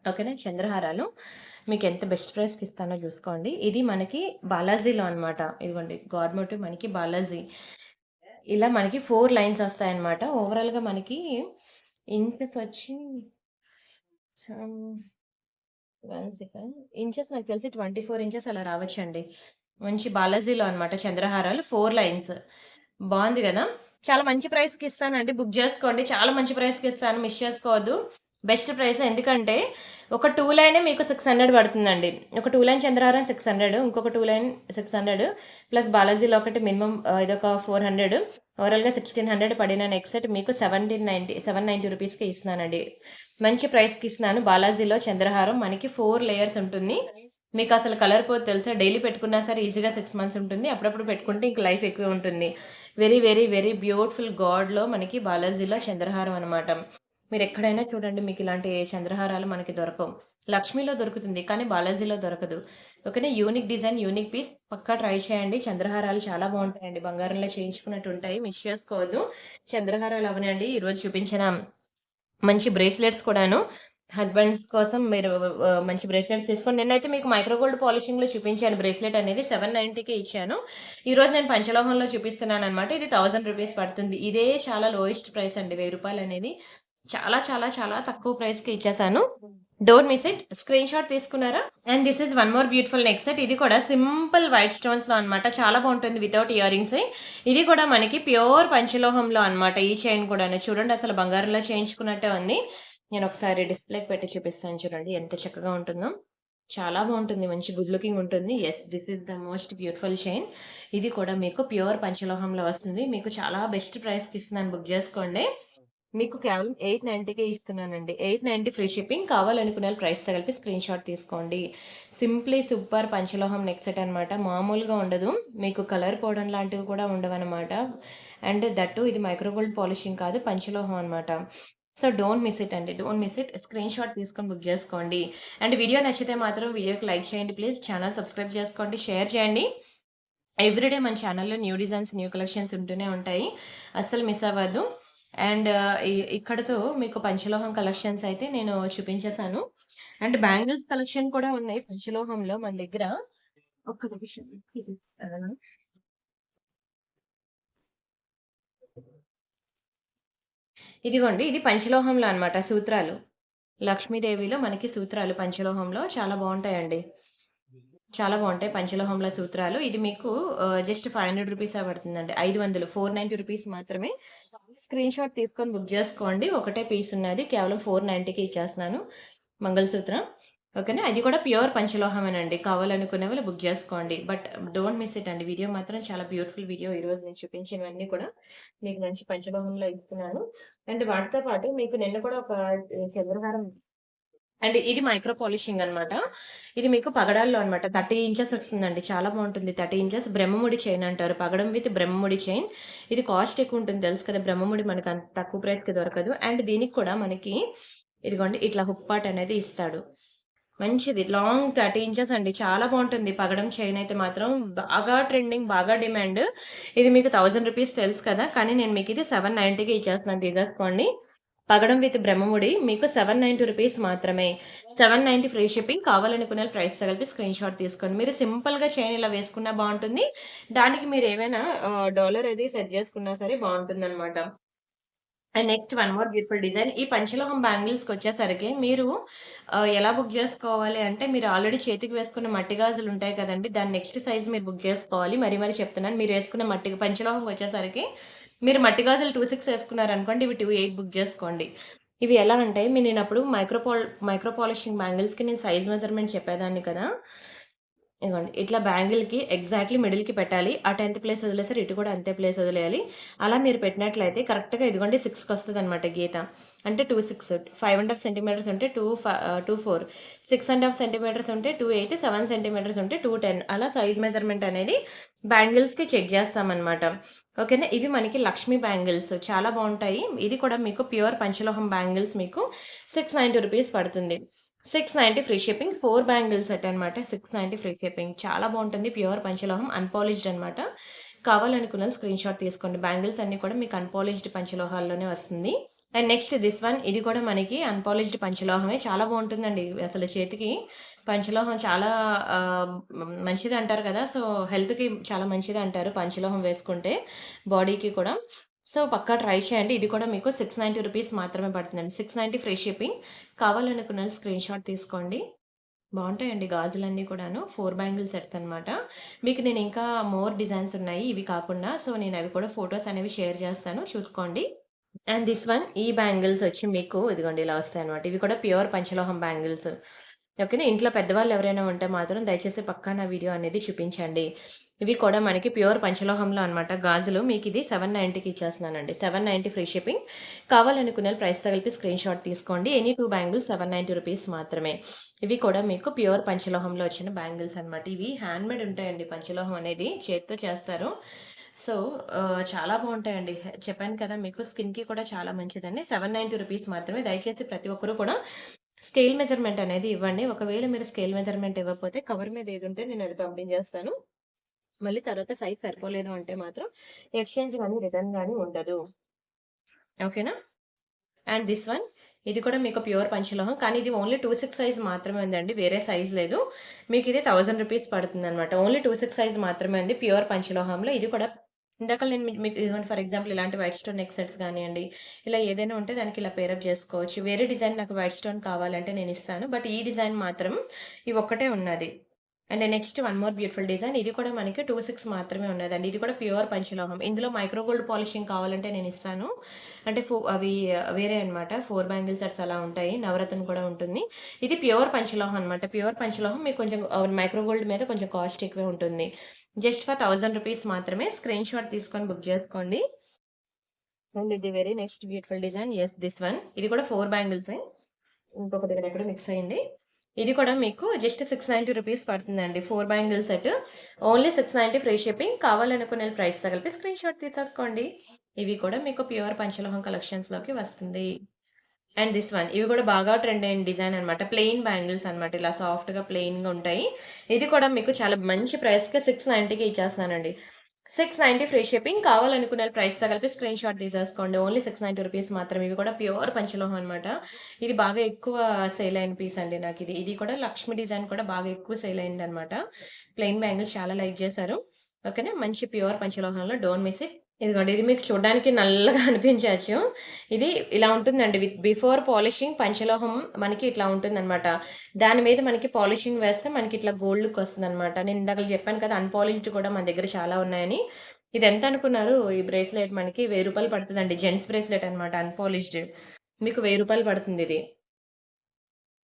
ఓకేనా? చంద్రహారాలు. మీకెంత బెస్ట్ ప్రైస్‌కి ఇస్తానో జూసుకోండి. ఇది మనకి బాలాజీలో అన్నమాట. ఇదిగోండి గాడ్ మోటివ్ మనకి బాలాజీ. ఇలా మనకి 4 లైన్స్ ఒస్తాయన్నమాట. ఓవరాల్‌గా మనకి ఇంచెస్ వచ్చి హ్మ్. 1 సెకండ్. ఇంచెస్ నాకు తెలిసి 24 ఇంచెస్ అలా రావచ్చండి. మంచి బాలాజీలో అన్నమాట చంద్రహారాలు 4 లైన్స్. బావుంది గదా! చాలా మంచి ప్రైస్‌కిస్తానండి. బుక్ జేసుకోండి. చాలా మంచి ప్రైస్‌కిస్తాను. మిస్ చేసుకోవద్దు. బెస్ట్ ప్రైస్ ఎందుకంటే ఒక 2 లైనే మీకు 600 పడుతుందండి. ఒక 2 లైన్ చంద్రహారం 600 ఇంకొక 2 లైన్ 600 ప్లస్ బాలాజీలో ఒకటి మినిమమ్ ఇదొక 400 ఓవరాల్‌గా 1600 పడిన నెక్ సెట్ మీకు 790 రూపీస్‌కే ఇస్తున్నానండి. మంచి ప్రైస్‌కి ఇస్తున్నాను. బాలాజీలో చంద్రహారం మనకి 4 లేయర్స్ ఉంటుంది. మీకసలు కలర్ పోదు తెలుసా? డైలీ పెట్టుకున్నా సరే ఈజీగా 6 మంత్స్ ఉంటుంది. అప్పుడప్పుడు పెట్టుకుంటే ఇంక లైఫ్ ఎక్కువే ఉంటుంది. వెరీ బ్యూటిఫుల్ గాడ్‌లో మనకి బాలాజీలో చంద్రహారం అనమాట. మీరెక్కడైనా చూడండి మీకిలాంటి చంద్రహారాలు మనకి దొరకవు. లక్ష్మీలో దొరుకుతుంది. కానీ బాలాజీలో దొరకదు. ఓకేనా? యూనిక్ డిజైన్, యూనిక్ పీస్ పక్కా ట్రై చేయండి. చంద్రహారాలు చాలా బావుంటాయండి. బంగారంలో చేయించుకున్నట్టుంటాయి. మిస్ చేసుకోవద్దు. చంద్రహారాలు అవనండి ఈరోజు చూపించిన మంచి బ్రేస్లెట్స్ కూడాను. హస్బెండ్ కోసం మీరు మంచి బ్రేస్లెట్స్ తీసుకోండి. నేనైతే మీకు మైక్రో గోల్డ్ పాలిషింగ్‌లో చూపించాను బ్రేస్లెట్ అనేది 790కే ఇచ్చాను. ఈరోజు నేను పంచలోహంలో చూపిస్తున్నాననమాట. ఇది రూ. 1000 పడుతుంది. ఇదే చాలా లోయెస్ట్ ప్రైస్ అండి. రూ. 1000 అనేది చాలా చాలా చాలా తక్కువ ప్రైస్‌కి ఇచ్చేసాను. Don't miss it. Screenshot తీసుకున్నారా? And this is one more beautiful neck set. ఇది కూడా సింపుల్ వైట్ స్టోన్స్‌లో అనమాట. చాలా బావుంటుంది వితౌట్ ఇయరింగ్స్. ఇది కూడా మనకి ప్యూర్ పంచలోహంలో అనమాట. ఈ చైన్ కూడాను. చూడండి అసలు బంగారంలో చేయించుకున్నట్టే ఉంది. నేనొకసారి డిస్‌ప్లేకి పెట్టి చూపిస్తాను చూడండి ఎంత చక్కగా ఉంటుందో. చాలా బావుంటుంది. మంచి గుడ్ లుకింగ్ ఉంటుంది. Yes, this is the most beautiful chain. ఇది కూడా మీకు ప్యూర్ పంచలోహంలో వస్తుంది. మీకు చాలా బెస్ట్ ప్రైస్‌కి ఇస్తున్నాను, బుక్ జేసుకోండి. మీకు కేవలం 890కే ఇస్తున్నానండి. 890 ఫ్రీ షిప్పింగ్. కావాలనుకునే వాళ్ళు ప్రైస్‌తో కలిపి స్క్రీన్‌షాట్ తీసుకోండి. సింప్లీ సూపర్ పంచలోహం నెక్ సెట్ అనమాట. మామూలుగా ఉండదు. మీకు కలర్ పోవడం లాంటివి కూడా ఉండవనమాట. అండ్ దట్ టూ ఇది మైక్రో గోల్డ్ పాలిషింగ్ కాదు, పంచలోహం అనమాట. సో, డోంట్ మిస్ ఇట్ అండి. Don't miss it. స్క్రీన్‌షాట్ తీసుకొని బుక్ జేసుకోండి. అండ్ వీడియో నచ్చితే మాత్రం వీడియోకి లైక్ చేయండి ప్లీజ్. ఛానెల్ సబ్స్క్రైబ్ చేసుకోండి. షేర్ చేయండి. ఎవ్రీడే మన ఛానెల్‌లో న్యూ డిజైన్స్, న్యూ కలెక్షన్స్ ఉంటూనే ఉంటాయి. అస్సలు మిస్ అవ్వద్దు. అండ్ ఇక్కడితో మీకు పంచలోహం కలెక్షన్స్ అయితే నేను చూపించేసాను. అండ్ బ్యాంగిల్స్ కలెక్షన్ కూడా ఉన్నాయి పంచలోహంలో మన దగ్గర. ఒక్క నిమిషం. ఆహ్, ఇదిగోండి ఇది పంచలోహంలో అన్నమాట సూత్రాలు. లక్ష్మీదేవిలో మనకి సూత్రాలు పంచలోహంలో చాలా బావుంటాయండి. చాలా బావుంటాయి పంచలోహంలో సూత్రాలు. ఇది మీకు జస్ట్ రూ. 500 పడుతుందండి. 500 490 మాత్రమే. స్క్రీన్‌షాట్ తీసుకొని బుక్ జేసుకోండి. ఒకటే పీస్ ఉన్నది. కేవలం 490కి ఇచ్చేస్తున్నాను. మంగళసూత్రం. ఓకేనా? అది కూడా ప్యూర్ పంచలోహమేనండి. కావాలనుకునే వాళ్ళు బుక్ జేసుకోండి. బట్ డోంట్ మిస్ ఇట్ అండి. వీడియో మాత్రం చాలా బ్యూటిఫుల్ వీడియో. ఈరోజు నేను చూపించినవన్నీ కూడా మీకు మంచి పంచలోహంలో ఇస్తున్నాను. అండ్ వాటితో పాటు మీకు నిన్న కూడా ఒక చంద్రహారం అండ్ ఇది మైక్రో పాలిషింగ్ అన్నమాట. ఇది మీకు పగడాల్లో అన్నమాట. 30 ఇంచెస్ వస్తుందండి. చాలా బావుంటుంది. 30 ఇంచెస్ బ్రహ్మముడి చైన్ అంటారు. పగడం విత్ బ్రహ్మముడి చైన్. ఇది కాస్ట్ ఎక్కువుంటుంది తెలుసు కదా! బ్రహ్మముడి మనకు అంత తక్కువ ప్రైస్‌కి దొరకదు. అండ్ దీనికి కూడా మనకి ఇదిగోండి ఇట్లా హుక్ పార్ట్ అనేది ఇస్తాడు. మంచిది. లాంగ్ 30 ఇంచెస్ అండి. చాలా బావుంటుంది. పగడం చైన్ అయితే మాత్రం బాగా ట్రెండింగ్, బాగా డిమాండ్. ఇది మీకు రూ. 1000 తెలుసు కదా! కానీ నేను మీకిది 790కి ఇచ్చేస్తున్నాను తీసేసుకోండి. పగడం విత్ బ్రహ్మముడి మీకు రూ. 790 మాత్రమే. 790 ఫ్రీ షిప్పింగ్. కావాలనుకునే వాళ్ళు ప్రైస్‌తో కలిపి స్క్రీన్‌షాట్ తీసుకోండి. మీరు సింపుల్‌గా చైన్ ఇలా వేసుకున్నా బావుంటుంది. దానికి మీరేమైనా డాలర్ అది సెట్ చేసుకున్నా సరే బావుంటుందనమాట. And next one more beautiful design. ఈ పంచలోహం బ్యాంగిల్స్‌కొచ్చేసరికి మీరు ఎలా బుక్ జేసుకోవాలి అంటే, మీరు ఆల్రెడీ చేతికి వేసుకున్న మట్టి గాజులుంటాయి కదండీ! దాని నెక్స్ట్ సైజ్ మీరు బుక్ జేసుకోవాలి. మరీ మరీ చెప్తున్నాను. మీరు వేసుకున్న పంచలోహంకొచ్చేసరికి మీరు మట్టి గాజులు 26 ఏసుకున్నారనుకోండి, ఇవి 28 బుక్ జేసుకోండి. ఇవి ఎలా అంటే, నేనప్పుడు మైక్రో పాలిషింగ్ బ్యాంగిల్స్‌కి నేను సైజ్ మెజర్‌మెంట్ చెప్పేదాన్ని కదా! ఇగోండి. ఇట్లా బ్యాంగిల్‌కి ఎగ్జాక్ట్‌లీ మిడిల్‌కి పెట్టాలి. అటు ఎంత ప్లేస్ వదిలేసారో ఇటు కూడా అంతే ప్లేస్ వదిలేయాలి. అలా మీరు పెట్టినట్లయితే కరెక్ట్‌గా ఇదిగోండి 6కొస్తదనమాట గీత. అంటే 26 5½ సెంటీమీటర్స్ ఉంటే 24 6½ సెంటీమీటర్స్ ఉంటే 28 7 సెంటీమీటర్స్ ఉంటే 210 అలా సైజ్ మెజర్‌మెంట్ అనేది బ్యాంగిల్స్‌కి చెక్ చేస్తామనమాట. ఓకేనా? ఇవి మనకి లక్ష్మీ బ్యాంగిల్స్ చాలా బావుంటాయి. ఇది కూడా మీకు ప్యూర్ పంచలోహం బ్యాంగిల్స్ మీకు రూ. 690 పడుతుంది. 690 ఫ్రీ షిప్పింగ్. 4 బ్యాంగిల్ సెట్ అనమాట. 690 ఫ్రీ షిప్పింగ్. చాలా బావుంటుంది. ప్యూర్ పంచలోహం అన్‌పాలిష్డ్ అనమాట. కావాలనుకున్న స్క్రీన్‌షాట్ తీసుకోండి. బ్యాంగిల్స్ అన్నీ కూడా మీకు అన్‌పాలిష్డ్ పంచలోహాల్లోనే వస్తుంది. అండ్ నెక్స్ట్ దిస్ వన్ ఇది కూడా మనకి అన్‌పాలిష్డ్ పంచలోహమే. చాలా బావుంటుందండి. అసలు చేతికి పంచలోహం చాలా మంచిదంటారు కదా! సో, హెల్త్‌కి చాలా మంచిదంటారు పంచలోహం వేసుకుంటే బాడీకి కూడా. సో, పక్కా ట్రై చేయండి. ఇది కూడా మీకు రూ. 690 మాత్రమే పడుతుందండి. 690 ఫ్రీ షిప్పింగ్. కావాలనుకున్న వాళ్ళు స్క్రీన్‌షాట్ తీసుకోండి. బావుంటాయండి గాజులన్నీ కూడాను. 4 బ్యాంగిల్ సెట్స్ అనమాట. మీకు నేను ఇంకా మోర్ డిజైన్స్ ఉన్నాయి ఇవి కాకుండా. సో, నేనవి కూడా ఫోటోస్ అనేవి షేర్ చేస్తాను చూసుకోండి. అండ్ దిస్ వన్ ఈ బ్యాంగిల్స్ వచ్చి మీకు ఇదిగోండి ఇలా వస్తాయన్నమాట. ఇవి కూడా ప్యూర్ పంచలోహం బ్యాంగిల్స్. ఓకేనా. ఇంట్లో పెద్దవాళ్ళు ఎవరైనా ఉంటే మాత్రం దయచేసి పక్కా నా వీడియో అనేది చూపించండి. ఇవి కూడా మనకి ప్యూర్ పంచలోహంలో అనమాట గాజులు. మీకిది 790కి ఇచ్చేస్తున్నానండి. 790 ఫ్రీ షిప్పింగ్. కావాలనుకునే ప్రైస్‌తో కలిపి స్క్రీన్‌షాట్ తీసుకోండి. ఎనీ 2 బ్యాంగిల్స్ రూ. 790 మాత్రమే. ఇవి కూడా మీకు ప్యూర్ పంచలోహంలో వచ్చిన బ్యాంగిల్స్ అనమాట. ఇవి హ్యాండ్‌మేడ్ ఉంటాయండి పంచలోహం అనేది చేత్తో చేస్తారు. సో, చాలా బావుంటాయండి. చెప్పాను కదా మీకు స్కిన్‌కి కూడా చాలా మంచిదని. రూ. 790 మాత్రమే. దయచేసి ప్రతి ఒక్కరు కూడా స్కేల్ మెజర్‌మెంట్ అనేది ఇవ్వండి. ఒకవేళ మీరు స్కేల్ మెజర్‌మెంట్ ఇవ్వకపోతే కవర్ మీద ఏదుంటే నేనది పంపించేస్తాను. మళ్ళీ తర్వాత సైజ్ సరిపోలేదు అంటే మాత్రం ఎక్స్‌చేంజ్ గాని, రిటర్న్ గాని ఉండదు. ఓకేనా? అండ్ దిస్ వన్ ఇది కూడా మీకు ప్యూర్ పంచలోహం. కానీ ఇది ఓన్లీ 26 సైజ్ మాత్రమే ఉందండి. వేరే సైజ్ లేదు. మీకిది 1000 రూపీస్ పడుతుందనమాట. ఓన్లీ 26 సైజ్ మాత్రమే ఉంది ప్యూర్ పంచలోహంలో. ఇది కూడా ఇందాక నేను మీకు ఇదిగోండి ఫర్ ఎగ్జాంపుల్ ఇలాంటి వైట్ స్టోన్ నెక్ సెట్స్ గానియండి, ఇలా ఏదైనా ఉంటే దానికి ఇలా పేరప్ జేసుకోవచ్చు. వేరే డిజైన్ నాకు వైట్ స్టోన్ కావాలంటే నేనిస్తాను. బట్ ఈ డిజైన్ మాత్రం ఈ ఒక్కటే ఉన్నది. And next one more beautiful design. ఇది కూడా మనకి 26 మాత్రమే ఉన్నదండి. ఇది కూడా ప్యూర్ పంచలోహం. ఇందులో మైక్రో గోల్డ్ పాలిషింగ్ కావాలంటే నేనిస్తాను. అంటే అవి వేరే అన్నమాట. 4 బ్యాంగిల్ సెట్స్ అలా ఉంటాయి. నవరత్న కూడా ఉంటుంది. ఇది ప్యూర్ పంచలోహం అన్నమాట. ప్యూర్ పంచలోహం మీకు కొంచెం మైక్రో గోల్డ్ మీద కొంచెం కాస్ట్ ఎక్కువే ఉంటుంది. జస్ట్ ఫర్ 1000 రూపీస్ మాత్రమే. స్క్రీన్ షాట్ తీసుకొని బుక్ చేసుకోండి. అండ్ ఇది very next beautiful design. Yes this one. ఇది కూడా 4 బ్యాంగిల్సే. ఇంకొకటి ఇక్కడ ఎక్కడో మిక్స్ అయింది. ఇది కూడా మీకు జస్ట్ 690 రూపీస్ పడుతుందండి. 4 bangle set. Only 690 free shipping. కావాలనుకునే ప్రైస్‌తో కలిపి స్క్రీన్ షాట్ తీసేసుకోండి. ఇవి కూడా మీకు ప్యూర్ పంచలోహం కలెక్షన్స్‌లోకి వస్తుంది. And this one. ఇవి కూడా బాగా ట్రెండ్ అయిన డిజైన్ అనమాట. ప్లెయిన్ బ్యాంగిల్స్ అనమాట. ఇలా సాఫ్ట్‌గా ప్లెయిన్‌గా ఉంటాయి. ఇది కూడా మీకు చాలా మంచి ప్రైస్‌కి 690కి ఇచ్చేస్తున్నానండి. 690 ఫ్రీ షిప్పింగ్. కావాలనుకున్న ప్రైస్‌తో కలిపి స్క్రీన్ షాట్ తీసేసుకోండి. ఓన్లీ 690 రూపీస్ మాత్రమే. ఇవి కూడా ప్యూర్ పంచలోహం అనమాట. ఇది బాగా ఎక్కువ సేల్ అయిన పీస్ అండి నాకిది. ఇది కూడా లక్ష్మి డిజైన్ కూడా బాగా ఎక్కువ సేల్ అయిందనమాట. ప్లెయిన్ బ్యాంగిల్స్ చాలా లైక్ చేశారు. ఓకేనా. మంచి ప్యూర్ పంచలోహంలో డోంట్ మిస్ ఇట్. ఇదిగోండి. ఇది మీకు చూడడానికి నల్లగా అనిపించచ్చు. ఇది ఇలా ఉంటుందండి. బిఫోర్ పాలిషింగ్ పంచలోహం మనకి ఇట్లా ఉంటుందనమాట. దాని మీద మనకి పాలిషింగ్ వేస్తే మనకి ఇట్లా గోల్డ్ లుక్ వస్తుందనమాట. నేను ఇందాక చెప్పాను కదా! అన్‌పాలిష్డ్ కూడా మన దగ్గర చాలా ఉన్నాయని. ఇది ఎంత అనుకున్నారు? ఈ బ్రేస్లెట్ మనకి రూ. 1000 పడుతదండి. జెంట్స్ బ్రేస్లెట్ అనమాట అన్‌పాలిష్డ్. మీకు రూ. 1000 పడుతుందిది.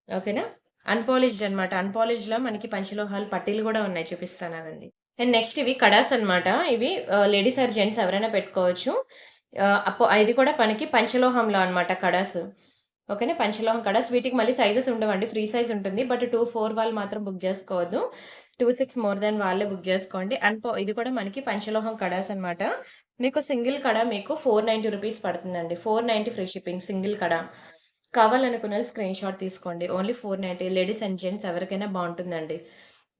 ఓకేనా. అన్‌పాలిష్డ్ అనమాట. అన్‌పాలిష్డ్‌లో మనకి పంచలోహాలు పట్టీలు గూడా ఉన్నాయి. చూపిస్తానాగండి. అండ్ నెక్స్ట్ ఇవి కడాస్ అనమాట. ఇవి లేడీస్ ఆర్ జెంట్స్ ఎవరైనా పెట్టుకోవచ్చు. ఇది కూడా మనకి పంచలోహంలో అనమాట కడాస్. ఓకేనా. పంచలోహం కడాస్. వీటికి మళ్ళీ సైజెస్ ఉండవండి. ఫ్రీ సైజ్ ఉంటుంది. బట్ 24 వాళ్ళు మాత్రం బుక్ జేసుకోవద్దు. 26 మోర్ దాన్ వాళ్ళే బుక్ జేసుకోండి. ఇది కూడా మనకి పంచలోహం కడాస్ అనమాట. మీకు సింగిల్ కడ మీకు 490 రూపీస్ పడుతుందండి. 490 ఫ్రీ షిప్పింగ్ సింగిల్ కడ. కావాలనుకున్నోళ్ళు స్క్రీన్ షాట్ తీసుకోండి. ఓన్లీ 490 లేడీస్ అండ్ జెంట్స్ ఎవరికైనా బావుంటుందండి.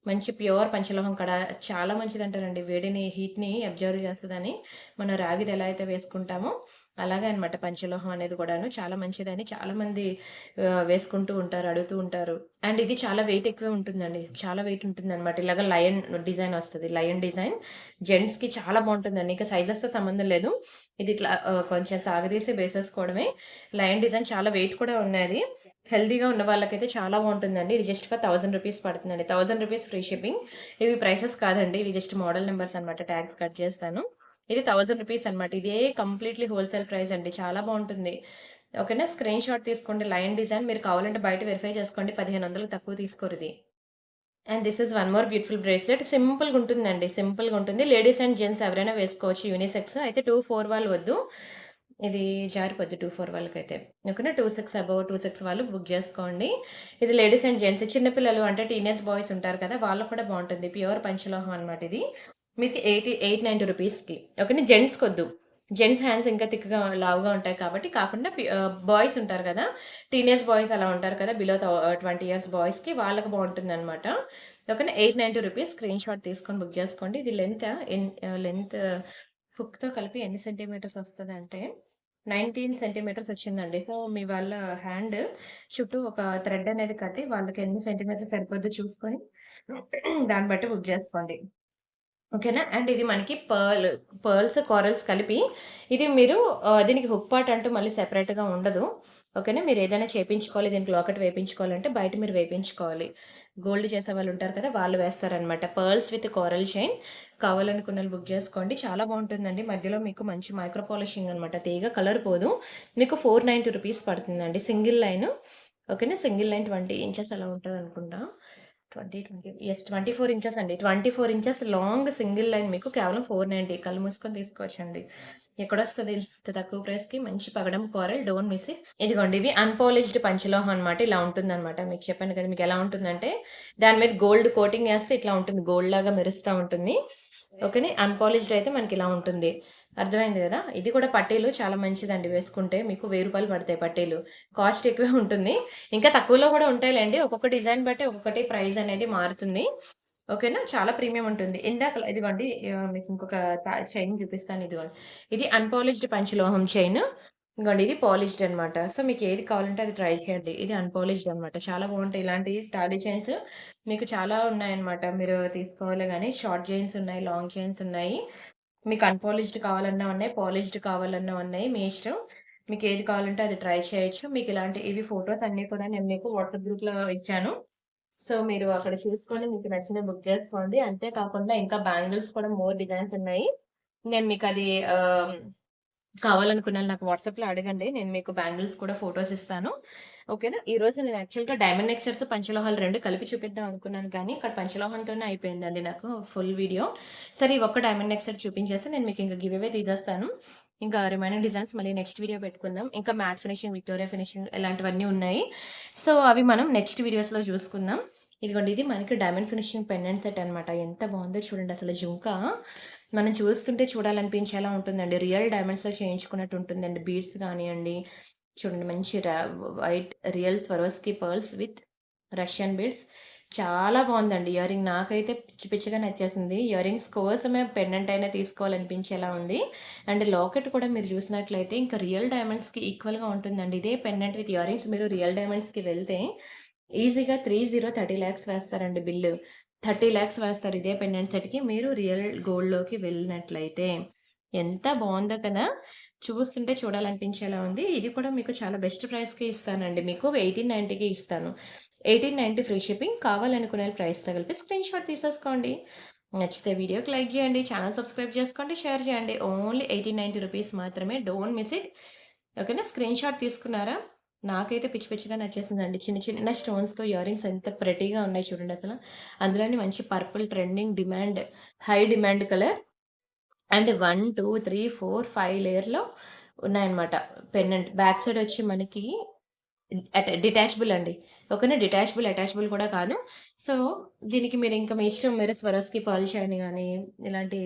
మంచి ప్యూర్ పంచలోహం కడ చాలా మంచిదంటారండి. వేడిని, హీట్‌ని అబ్జర్వ్ చేస్తదని. మనం రాగిది ఎలా అయితే వేసుకుంటామో అలాగే అనమాట పంచలోహం అనేది కూడాను. చాలా మంచిదని చాలామంది వేసుకుంటూ ఉంటారు, అడుగుతూ ఉంటారు. అండ్ ఇది చాలా వెయిట్ ఎక్కువే ఉంటుందండి. చాలా వెయిట్ ఉంటుందనమాట. ఇలాగ లయన్ డిజైన్ వస్తది. లయన్ డిజైన్ జెంట్స్‌కి చాలా బావుంటుందండి. ఇంకా సైజెస్‌తో సంబంధం లేదు. ఇది ఇట్లా కొంచెం సాగదీసి వేసేసుకోవడమే. లయన్ డిజైన్ చాలా వెయిట్ కూడా ఉన్నది. హెల్తీగా ఉన్న వాళ్ళకైతే చాలా బావుంటుందండి. ఇది జస్ట్ ఫర్ 1000 రూపీస్ పడుతుందండి. 1000 రూపీస్ ఫ్రీ షిప్పింగ్. ఇవి ప్రైసెస్ కాదండి. ఇవి జస్ట్ మోడల్ నంబర్స్ అనమాట. ట్యాగ్స్ కట్ చేస్తాను. ఇది 1000 రూపీస్ అనమాట. ఇదే కంప్లీట్‌లీ హోల్‌సేల్ ప్రైస్ అండి. చాలా బావుంటుంది. ఓకేనా. స్క్రీన్ షాట్ తీసుకోండి. లయన్ డిజైన్ మీరు కావాలంటే బయట వెరిఫై చేసుకోండి. 1500కి తక్కువ తీసుకోరిది. And this is one more beautiful bracelet. సింపుల్‌గా ఉంటుందండి. సింపుల్‌గా ఉంటుంది. లేడీస్ అండ్ జెంట్స్ ఎవరైనా వేసుకోవచ్చు. యూనిసెక్స్. అయితే 24 వాళ్ళు వద్దు. ఇది జారిపోద్ది 24 వాళ్ళకైతే. ఓకేనా. 26 అబోవ్ 26 వాళ్ళు బుక్ జేసుకోండి. ఇది లేడీస్ అండ్ జెంట్స్. చిన్న పిల్లలు అంటే టీనేజ్ బాయ్స్ ఉంటారు కదా! వాళ్ళకి కూడా బావుంటుంది. ప్యూర్ పంచలోహం అనమాట ఇది. మీకు 890 రూపీస్‌కి. ఓకేనా. జెంట్స్‌కొద్దు. జెంట్స్ హ్యాండ్స్ ఇంకా థిక్‌గా లావుగా ఉంటాయి కాబట్టి కాకుండా బాయ్స్ ఉంటారు కదా! టీనేజ్ బాయ్స్ అలా ఉంటారు కదా! బిలో 20 ఇయర్స్ బాయ్స్‌కి వాళ్ళకి బావుంటుందనమాట. ఓకేనా. 890 రూపీస్ స్క్రీన్ షాట్ తీసుకొని బుక్ జేసుకోండి. ఇది లెంత్ హుక్‌తో కలిపి ఎన్ని సెంటీమీటర్స్ వస్తదంటే 19 సెంటీమీటర్స్ వచ్చిందండి. సో, మీ వాళ్ళ హ్యాండ్ చుట్టూ ఒక థ్రెడ్ అనేది కట్టి వాళ్ళకి ఎన్ని సెంటీమీటర్స్ సరిపోద్దో చూసుకొని దాన్ని బట్టి బుక్ జేసుకోండి. ఓకేనా. అండ్ ఇది మనకి పర్ల్స్, కోరల్స్ కలిపి ఇది మీరు దీనికి హుక్ పార్ట్ అంటూ మళ్ళీ సెపరేట్‌గా ఉండదు. ఓకేనా. మీరేదైనా చేపించుకోవాలి, దీనికి లాకెట్ వేపించుకోవాలంటే బయట మీరు వేపించుకోవాలి. గోల్డ్ చేసేవాళ్ళు ఉంటారు కదా! వాళ్ళు వేస్తారనమాట. పర్ల్స్ విత్ కోరల్ చైన్ కావాలనుకున్నోళ్ళు బుక్ చేసుకోండి. చాలా బావుంటుందండి. మధ్యలో మీకు మంచి మైక్రో పాలిషింగ్ అనమాట. తీగ కలర్ పోదు. మీకు 490 రూపీస్ పడుతుందండి. Single line. ఓకేనా. సింగిల్ లైన్ 20 ఇంచెస్ అలా ఉంటదనుకుంటా. 24 ఇంచెస్ అండి. 24 ఇంచెస్ లాంగ్ సింగిల్ లైన్ మీకు కేవలం 490 కళ్ళు మూసుకొని తీసుకోవచ్చండి. ఎక్కడొస్తది ఇంత తక్కువ ప్రైస్‌కి మంచి పగడం కోరల్ డోంట్ మిస్ ఇట్. ఇదిగోండి ఇవి అన్‌పాలిష్డ్ పంచలోహం అనమాట. ఇలా ఉంటుందనమాట. మీకు చెప్పాను కదా! మీకెలా ఉంటుందంటే దాని మీద గోల్డ్ కోటింగ్ ఏస్తే ఇట్లా ఉంటుంది. గోల్డ్ లాగా మెరుస్తా ఉంటుంది. ఓకేనా. అన్‌పాలిష్డ్ అయితే మనకిలా ఉంటుంది. అర్థమైంది గదా! ఇది కూడా పట్టీలు చాలా మంచిదండి వేసుకుంటే. మీకు రూ. 1000 పడతాయి పట్టీలు. కాస్ట్ ఎక్కువే ఉంటుంది. ఇంకా తక్కువలో కూడా ఉంటాయిలెండి. ఒక్కొక్క డిజైన్ బట్టి ఒక్కొక్కటి ప్రైస్ అనేది మారుతుంది. ఓకేనా. చాలా ప్రీమియం ఉంటుంది. ఇదిగోండి మీకు ఇంకొక చైన్ చూపిస్తాను ఇదిగోండి. ఇది అన్‌పాలిష్డ్ పంచలోహం చైన్. ఇగోండి ఇది పాలిష్డ్ అనమాట. సో, మీకేది కావాలంటే అది ట్రై చేయండి. ఇది అన్‌పాలిష్డ్ అనమాట. చాలా బావుంటాయి. ఇలాంటి తాళి చైన్స్ మీకు చాలా ఉన్నాయన్నమాట. మీరు తీసుకోవాలి గానీ షార్ట్ చైన్స్ ఉన్నాయి, లాంగ్ చైన్స్ ఉన్నాయి. మీకు అన్‌పాలిష్డ్ కావాలన్నా ఉన్నాయి, పాలిష్డ్ కావాలన్నా ఉన్నాయి. మీ ఇష్టం. మీకేది కావాలంటే అది ట్రై చేయొచ్చు. మీకిలాంటి ఇవి ఫోటోస్ అన్నీ కూడా నేను మీకు వాట్సాప్ గ్రూప్‌లో ఇచ్చాను. సో, మీరు అక్కడ చూసుకొని మీకు నచ్చినవి బుక్ చేసుకోండి. అంతే కాకుండా ఇంకా బ్యాంగిల్స్ కూడా మోర్ డిజైన్స్ ఉన్నాయి. నేను మీకది కావాలనుకున్న నాకు వాట్సాప్‌లో అడగండి. నేను మీకు బ్యాంగిల్స్ కూడా ఫోటోస్ ఇస్తాను. ఓకేనా? ఈరోజు నేను యాక్చువల్‌గా డైమండ్ నెక్లెస్, పంచలోహాలు 2 కలిపి చూపిద్దాం అనుకున్నాను కానీ, ఇక్కడ పంచలోహంతోనే అయిపోయిందండి నాకు ఫుల్ వీడియో. సరే, ఈ ఒక్క డైమండ్ నెక్లెస్ చూపించేసి నేను మీకు ఇంక గివ్ అవే తీసేస్తాను. ఇంకా రిమైనింగ్ డిజైన్స్ మళ్ళీ నెక్స్ట్ వీడియో పెట్టుకుందాం. ఇంకా మ్యాట్ ఫినిషింగ్, విక్టోరియా ఫినిషింగ్ ఇలాంటివన్నీ ఉన్నాయి. సో, అవి మనం నెక్స్ట్ వీడియోస్‌లో చూసుకుందాం. ఇదిగోండి ఇది మనకి డైమండ్ ఫినిషింగ్ పెండెంట్ సెట్ అనమాట. ఎంత బావుందో చూడండి అసలు జుంకా. మనం చూస్తుంటే చూడాలనిపించేలా ఉంటుందండి. రియల్ డైమండ్స్‌లో చేయించుకున్నట్టు ఉంటుందండి. బీడ్స్ గానియండి, చూడండి మంచి white real Swarovski pearls with Russian beads. చాలా బావుందండి ఇయరింగ్. నాకైతే పిచ్చి పిచ్చిగా నచ్చేసింది. ఇయరింగ్స్ కోసమే పెండెంట్ అయినా తీసుకోవాలనిపించేలా ఉంది. అండ్ లాకెట్ కూడా మీరు చూసినట్లయితే ఇంకా రియల్ డైమండ్స్‌కి ఈక్వల్‌గా ఉంటుందండి. ఇదే పెండెంట్ విత్ ఇయరింగ్స్ మీరు రియల్ డైమండ్స్‌కి వెళ్తే ఈజీగా 30 లాక్స్ వేస్తారండి బిల్లు. 30 లాక్స్ వేస్తారు ఇదే పెండెంట్ సెట్‌కి మీరు రియల్ గోల్డ్‌లోకి వెళ్ళినట్లయితే. ఎంత బావుందో కదా! చూస్తుంటే చూడాలనిపించేలా ఉంది. ఇది కూడా మీకు చాలా బెస్ట్ ప్రైస్‌కే ఇస్తానండి. మీకు 1890కి ఇస్తాను. 1890 ఫ్రీ షిప్పింగ్. కావాలనుకునే ప్రైస్‌తో కలిపి స్క్రీన్‌షాట్ తీసేసుకోండి. నచ్చితే వీడియోకి లైక్ చేయండి. ఛానెల్ సబ్స్క్రైబ్ చేసుకోండి. షేర్ చేయండి. ఓన్లీ 1890 రూపీస్ మాత్రమే. Don't miss it. ఓకేనా? స్క్రీన్‌షాట్ తీసుకున్నారా? నాకైతే పిచ్చి పిచ్చిగా నచ్చేసిందండి. చిన్న చిన్న స్టోన్స్‌తో ఇయరింగ్స్ ఎంత ప్రెటీగా ఉన్నాయి చూడండసల. అందులోని మంచి purple trending high demand colour and 1, 2, 3, 4, 5 లేయర్‌లో ఉన్నాయన్నమాట. పెండెంట్. బ్యాక్ సైడ్ వచ్చి మనకి డిటాచబుల్ అండి. ఓకేనా? డిటాచబుల్, అటాచబుల్ కూడా కాదు. సో, దీనికి మీరింక మీ ఇష్టం. మీరు స్వరోస్‌కి పర్ల్ చైన్ గాని, ఇలాంటి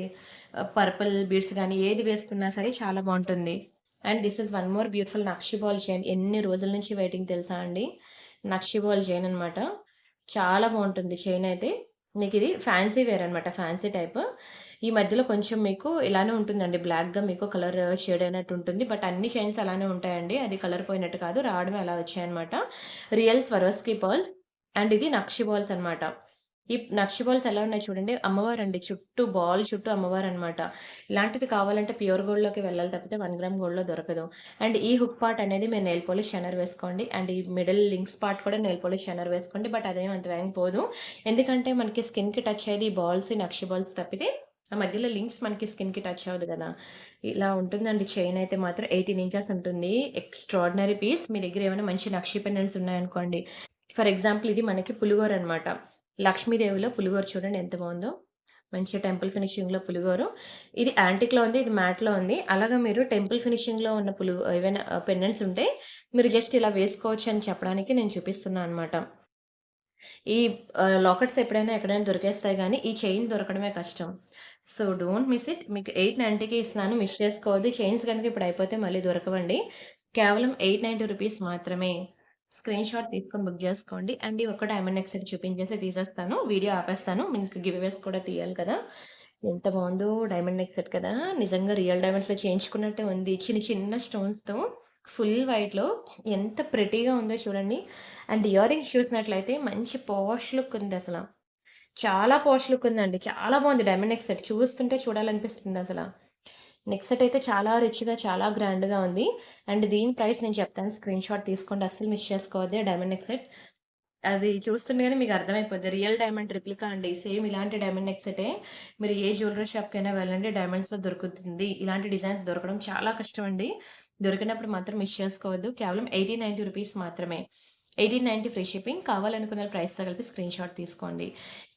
పర్పుల్ బీడ్స్ గాని ఏది వేసుకున్నా సరే చాలా బావుంటుంది. And this is one more beautiful nakshi ball chain. ఎన్ని రోజుల నుంచి వెయిటింగ్ తెలుసా అండి? నక్షి బాల్ చైన్ అనమాట. చాలా బావుంటుంది చైనయితే. మీకిది ఫ్యాన్సీ వేర్ అనమాట. Fancy type. ఈ మధ్యలో కొంచెం మీకు ఇలానే ఉంటుందండి. బ్లాక్‌గా మీకు కలర్ షేడ్ అయినట్టు ఉంటుంది. బట్ అన్ని చైన్స్ అలానే ఉంటాయండి. అది కలర్ పోయినట్టు కాదు. రావడమే అలా వచ్చాయన్నమాట. రియల్ స్వరోస్కీ పర్ల్స్ అండ్ ఇది నక్షి బాల్స్ అనమాట. ఈ నక్షి బాల్స్ ఎలా ఉన్నాయి చూడండి. అమ్మవారండి. చుట్టూ అమ్మవారనమాట. ఇలాంటిది కావాలంటే ప్యూర్ గోల్డ్‌లోకి వెళ్ళాలి తప్పితే 1 గ్రామ్ గోల్డ్‌లో దొరకదు. అండ్ ఈ హుక్ పార్ట్ అనేది మీరు నెయిల్ పాలిష్ షైనర్ వేసుకోండి. అండ్ ఈ మిడిల్ లింక్స్ పార్ట్ కూడా నెయిల్ పాలిష్ షైనర్ వేసుకోండి. బట్ అదేం అంత వేగంగా పోదు. ఎందుకంటే మనకి స్కిన్‌కి టచ్ అయ్యేది ఈ బాల్స్, ఈ నక్షి బాల్స్ తప్పితే ఆ మధ్యలో లింక్స్ మనకి స్కిన్‌కి టచ్ అవ్వదు గదా! ఇలా ఉంటుందండి చైన్ అయితే మాత్రం 18 ఇంచెస్ ఉంటుంది. Extraordinary piece. మీ దగ్గర ఏమైనా మంచి నక్షి పెండెంట్స్ ఉన్నాయనుకోండి. ఫర్ ఎగ్జాంపుల్ ఇది మనకి పులిగోర అనమాట. లక్ష్మీదేవిలో పులిగోర చూడండి ఎంత బావుందో. మంచి టెంపుల్ ఫినిషింగ్‌లో పులిగోరు. ఇది యాంటిక్‌లో ఉంది. ఇది మ్యాట్‌లో ఉంది. అలాగా మీరు టెంపుల్ ఫినిషింగ్‌లో ఉన్న ఏవైనా పెండెంట్స్ ఉంటే మీరు జస్ట్ ఇలా వేసుకోవచ్చు అని చెప్పడానికి నేను చూపిస్తున్నా అనమాట. ఈ లాకెట్స్ ఎప్పుడైనా ఎక్కడైనా దొరికేస్తాయి గానీ, ఈ చైన్ దొరకడమే కష్టం. So, don't miss it. మీకు 890కి ఇస్తున్నాను. మిస్ చేసుకోవద్దు. చైన్స్ గనుక ఇప్పుడు అయిపోతే మళ్ళీ దొరకవండి. కేవలం 890 రూపీస్ మాత్రమే. స్క్రీన్‌షాట్ తీసుకొని బుక్ జేసుకోండి. అండ్ ఈ ఒక్క డైమండ్ నెక్ సెట్ చూపించేసి తీసేస్తాను. వీడియో ఆపేస్తాను. మీకు గివ్ అవేస్ కూడా తీయాలి కదా! ఎంత బావుందో డైమండ్ నెక్ సెట్ కదా! నిజంగా రియల్ డైమండ్స్‌లో చేయించుకున్నట్టే ఉంది. చిన్న చిన్న స్టోన్స్‌తో ఫుల్ వైట్‌లో ఎంత ప్రెటీగా ఉందో చూడండి. అండ్ ఇయరింగ్స్ చూసినట్లయితే మంచి పాష్ లుక్ ఉందసల. చాలా పాష్ లుక్ ఉందండి. చాలా బావుంది డైమండ్ నెక్ సెట్. చూస్తుంటే చూడాలనిపిస్తుందసల. నెక్ సెట్ అయితే చాలా రిచ్‌గా, చాలా గ్రాండ్‌గా ఉంది. అండ్ దీని ప్రైస్ నేను చెప్తాను. స్క్రీన్‌షాట్ తీసుకోండి. అస్సలు మిస్ చేసుకోవద్దు. Diamond neck set. అది చూస్తుంటేనే మీకు అర్థమైపోద్ది. రియల్ డైమండ్ రెప్లికా అండి. సేమ్ ఇలాంటి డైమండ్ నెక్ సెటే మీరు ఏ జ్యువెల్లరీ షాప్‌కైనా వెళ్ళండి డైమండ్స్‌లో దొరుకుతుంది. ఇలాంటి డిజైన్స్ దొరకడం చాలా కష్టం అండి. దొరికినప్పుడు మాత్రం మిస్ చేసుకోవద్దు. కేవలం 1890 రూపీస్ మాత్రమే. 1890 ఫ్రీ షిప్పింగ్. కావాలనుకున్న ప్రైస్‌తో కలిపి స్క్రీన్‌షాట్ తీసుకోండి.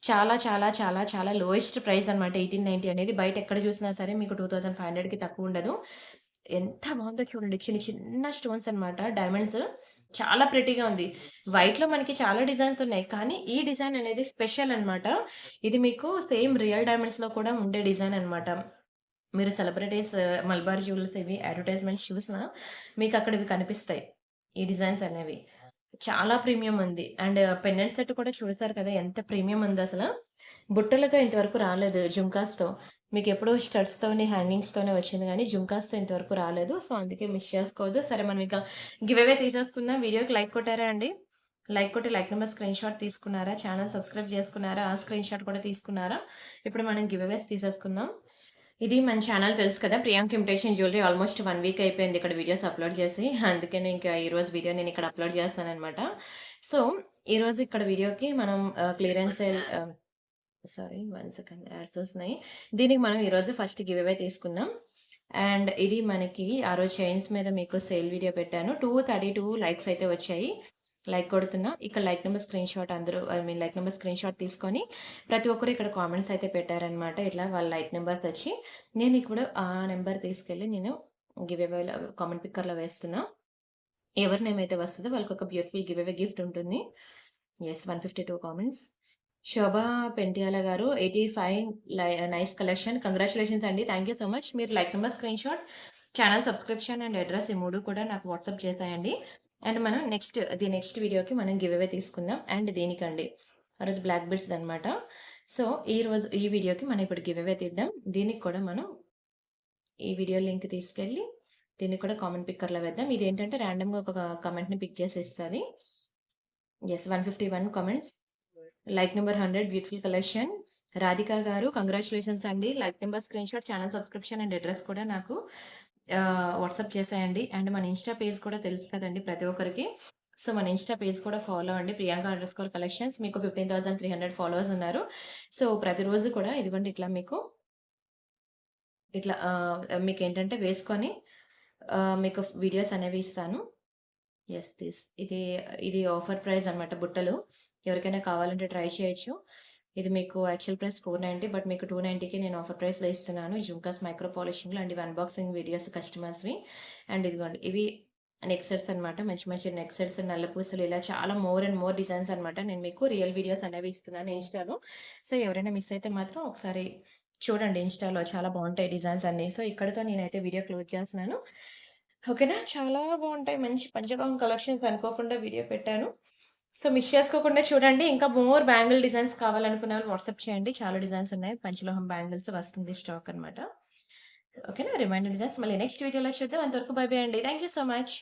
చాలా చాలా చాలా చాలా లోయెస్ట్ ప్రైస్ అనమాట 1890 అనేది. బయట ఎక్కడ చూసినా సరే మీకు 2500కి తక్కువ ఉండదు. ఎంత బావుందో చూడండి. చిన్న చిన్న స్టోన్స్ అనమాట. డైమండ్స్. చాలా ప్రెటీగా ఉంది. వైట్‌లో మనకి చాలా డిజైన్స్ ఉన్నాయి. కానీ ఈ డిజైన్ అనేది స్పెషల్ అనమాట. ఇది మీకు సేమ్ రియల్ డైమండ్స్‌లో కూడా ఉండే డిజైన్ అనమాట. మీరు సెలబ్రిటీస్ మలబార్ జ్యువెల్లర్స్ ఇవి అడ్వర్టైజ్‌మెంట్స్ చూసినా మీకక్కడ ఇవి కనిపిస్తాయి. ఈ డిజైన్స్ అనేవి. చాలా ప్రీమియం ఉంది. అండ్ పెండెంట్ సెట్ కూడా చూసారు కదా! ఎంత ప్రీమియం ఉందసల. బుట్టలతో ఇంతవరకు రాలేదు జుంకాస్‌తో. మీకెప్పుడూ స్టడ్స్‌తోని, హ్యాంగింగ్స్‌తోనే వచ్చింది గానీ, జుంకాస్‌తో ఇంతవరకు రాలేదు. సో, అందుకే మిస్ చేసుకోవద్దు. సరే మనం ఇక గివ్ అవే తీసేసుకుందాం. వీడియోకి లైక్ కొట్టారా అండి? లైక్ కొట్టి లైక్ నంబర్ స్క్రీన్‌షాట్ తీసుకున్నారా? ఛానెల్ సబ్స్క్రైబ్ చేసుకున్నారా? ఆ స్క్రీన్‌షాట్ కూడా తీసుకున్నారా? ఇప్పుడు మనం గివ్ అవేస్ తీసేసుకుందాం. ఇది మన ఛానెల్ తెలుసు కదా! Priyanka imitation jewellery almost 1 week అయిపోయింది ఇక్కడ వీడియోస్ అప్‌లోడ్ చేసి. అందుకనే ఇంకా ఈరోజు వీడియో నేనిక్కడ అప్‌లోడ్ చేస్తాననమాట. సో, ఈరోజు ఇక్కడ వీడియోకి మనం clearance sale sorry 1 second ads వస్తున్నాయి. దీనికి మనం ఈరోజు ఫస్ట్ గివ్ అవే తీసుకుందాం. అండ్ ఇది మనకి ఆ రోజు చైన్స్ మీద మీకు సేల్ వీడియో పెట్టాను. 232 లైక్స్ అయితే వచ్చాయి. లైక్ కొడుతున్నా. ఇక్కడ లైక్ నంబర్ స్క్రీన్‌షాట్ అందరూ లైక్ నంబర్ స్క్రీన్‌షాట్ తీసుకొని ప్రతి ఒక్కరు ఇక్కడ కామెంట్స్ అయితే పెట్టారనమాట. ఇట్లా వాళ్ళ లైక్ నంబర్స్ వచ్చి నేను ఇప్పుడు ఆ నంబర్ తీసుకెళ్ళి నేను గివ్ అవేలో కామెంట్ పిక్కర్‌లో వేస్తున్నా. ఎవరి నేమ్ అయితే వస్తదో వాళ్ళకొక బ్యూటిఫుల్ గివ్ అవే గిఫ్ట్ ఉంటుంది. Yes 152 comments. శోభా పెంటియాల గారు 85 నైస్ కలెక్షన్. కంగ్రాచ్యులేషన్స్ అండి. Thank you so much. మీరు like number screenshot, channel subscription and address ఈ 3 కూడా నాకు వాట్సాప్ చేసేయండి. అండ్ మనం నెక్స్ట్ వీడియోకి మనం గివ్ అవే తీసుకుందాం. అండ్ దీనికండి ఆ రోజు బ్లాక్ బిట్స్‌దనమాట. సో, ఈ వీడియోకి మనం ఇప్పుడు గివ్ అవే తీద్దాం. దీనికి కూడా మనం ఈ వీడియో లింక్ తీసుకెళ్ళి దీన్ని కూడా కామెంట్ పిక్కర్‌లో వేద్దాం. ఇదేంటంటే రాండమ్‌గా ఒక కామెంట్‌ని పిక్ చేసి ఇస్తది. Yes 151 comments. Like number 100 beautiful collection. Radhika గారు కంగ్రాచ్యులేషన్స్ అండి. Like number screenshot, channel subscription and address కూడా నాకు వాట్సాప్ చేసేయండి. అండ్ మన ఇన్‌స్టా పేజ్ కూడా తెలుసు కదండీ ప్రతి ఒక్కరికి. సో, మన ఇన్‌స్టా పేజ్ కూడా ఫాలో అండి. Priyanka under score collections. మీకు 15,300 ఫాలోవర్స్ ఉన్నారు. సో, ప్రతిరోజు కూడా ఇదిగోండి ఇట్లా మీకు ఇట్లా మీకేంటంటే వేసుకొని మీకు వీడియోస్ అనేవి ఇస్తాను. యెస్. ఇది ఆఫర్ ప్రైస్ అన్నమాట బుట్టలు. ఎవరికైనా కావాలంటే ట్రై చేయొచ్చు. ఇది మీకు యాక్చువల్ ప్రైస్ 490 బట్ మీకు 290కి నేను ఆఫర్ ప్రైస్‌లో ఇస్తున్నాను. జుంకాస్ మైక్రో పాలిషింగ్‌లో అండ్ ఇవి అన్బాక్సింగ్ వీడియోస్ కస్టమర్స్‌వి. అండ్ ఇదిగోండి ఇవి నెక్ సెట్స్ అన్నమాట. మంచి మంచి నెక్ సెట్స్, నల్ల పూసలు ఇలా చాలా మోర్ అండ్ మోర్ డిజైన్స్ అన్నమాట. నేను మీకు రియల్ వీడియోస్ అనేవి ఇస్తున్నాను ఇన్‌స్టాలో. సో, ఎవరైనా మిస్ అయితే మాత్రం ఒకసారి చూడండి ఇన్‌స్టాలో చాలా బావుంటాయి డిజైన్స్ అన్నీ. సో, ఇక్కడితో నేనైతే వీడియో క్లోజ్ చేస్తున్నాను. ఓకేనా. చాలా బావుంటాయి. మంచి పంచలోహం కలెక్షన్స్ అనుకోకుండా వీడియో పెట్టాను. సో, మిస్ చేసుకోకుండా చూడండి. ఇంకా మోర్ బ్యాంగిల్ డిజైన్స్ కావాలనుకునే వాళ్ళు వాట్సాప్ చేయండి. చాలా డిజైన్స్ ఉన్నాయి. పంచలోహం బ్యాంగిల్స్ వస్తుంది స్టాక్ అనమాట. ఓకేనా. రిమైండర్ డిజైన్స్ మళ్ళీ నెక్స్ట్ వీడియోలో చూద్దాం. అంతవరకు బై బై అండి. Thank you so much.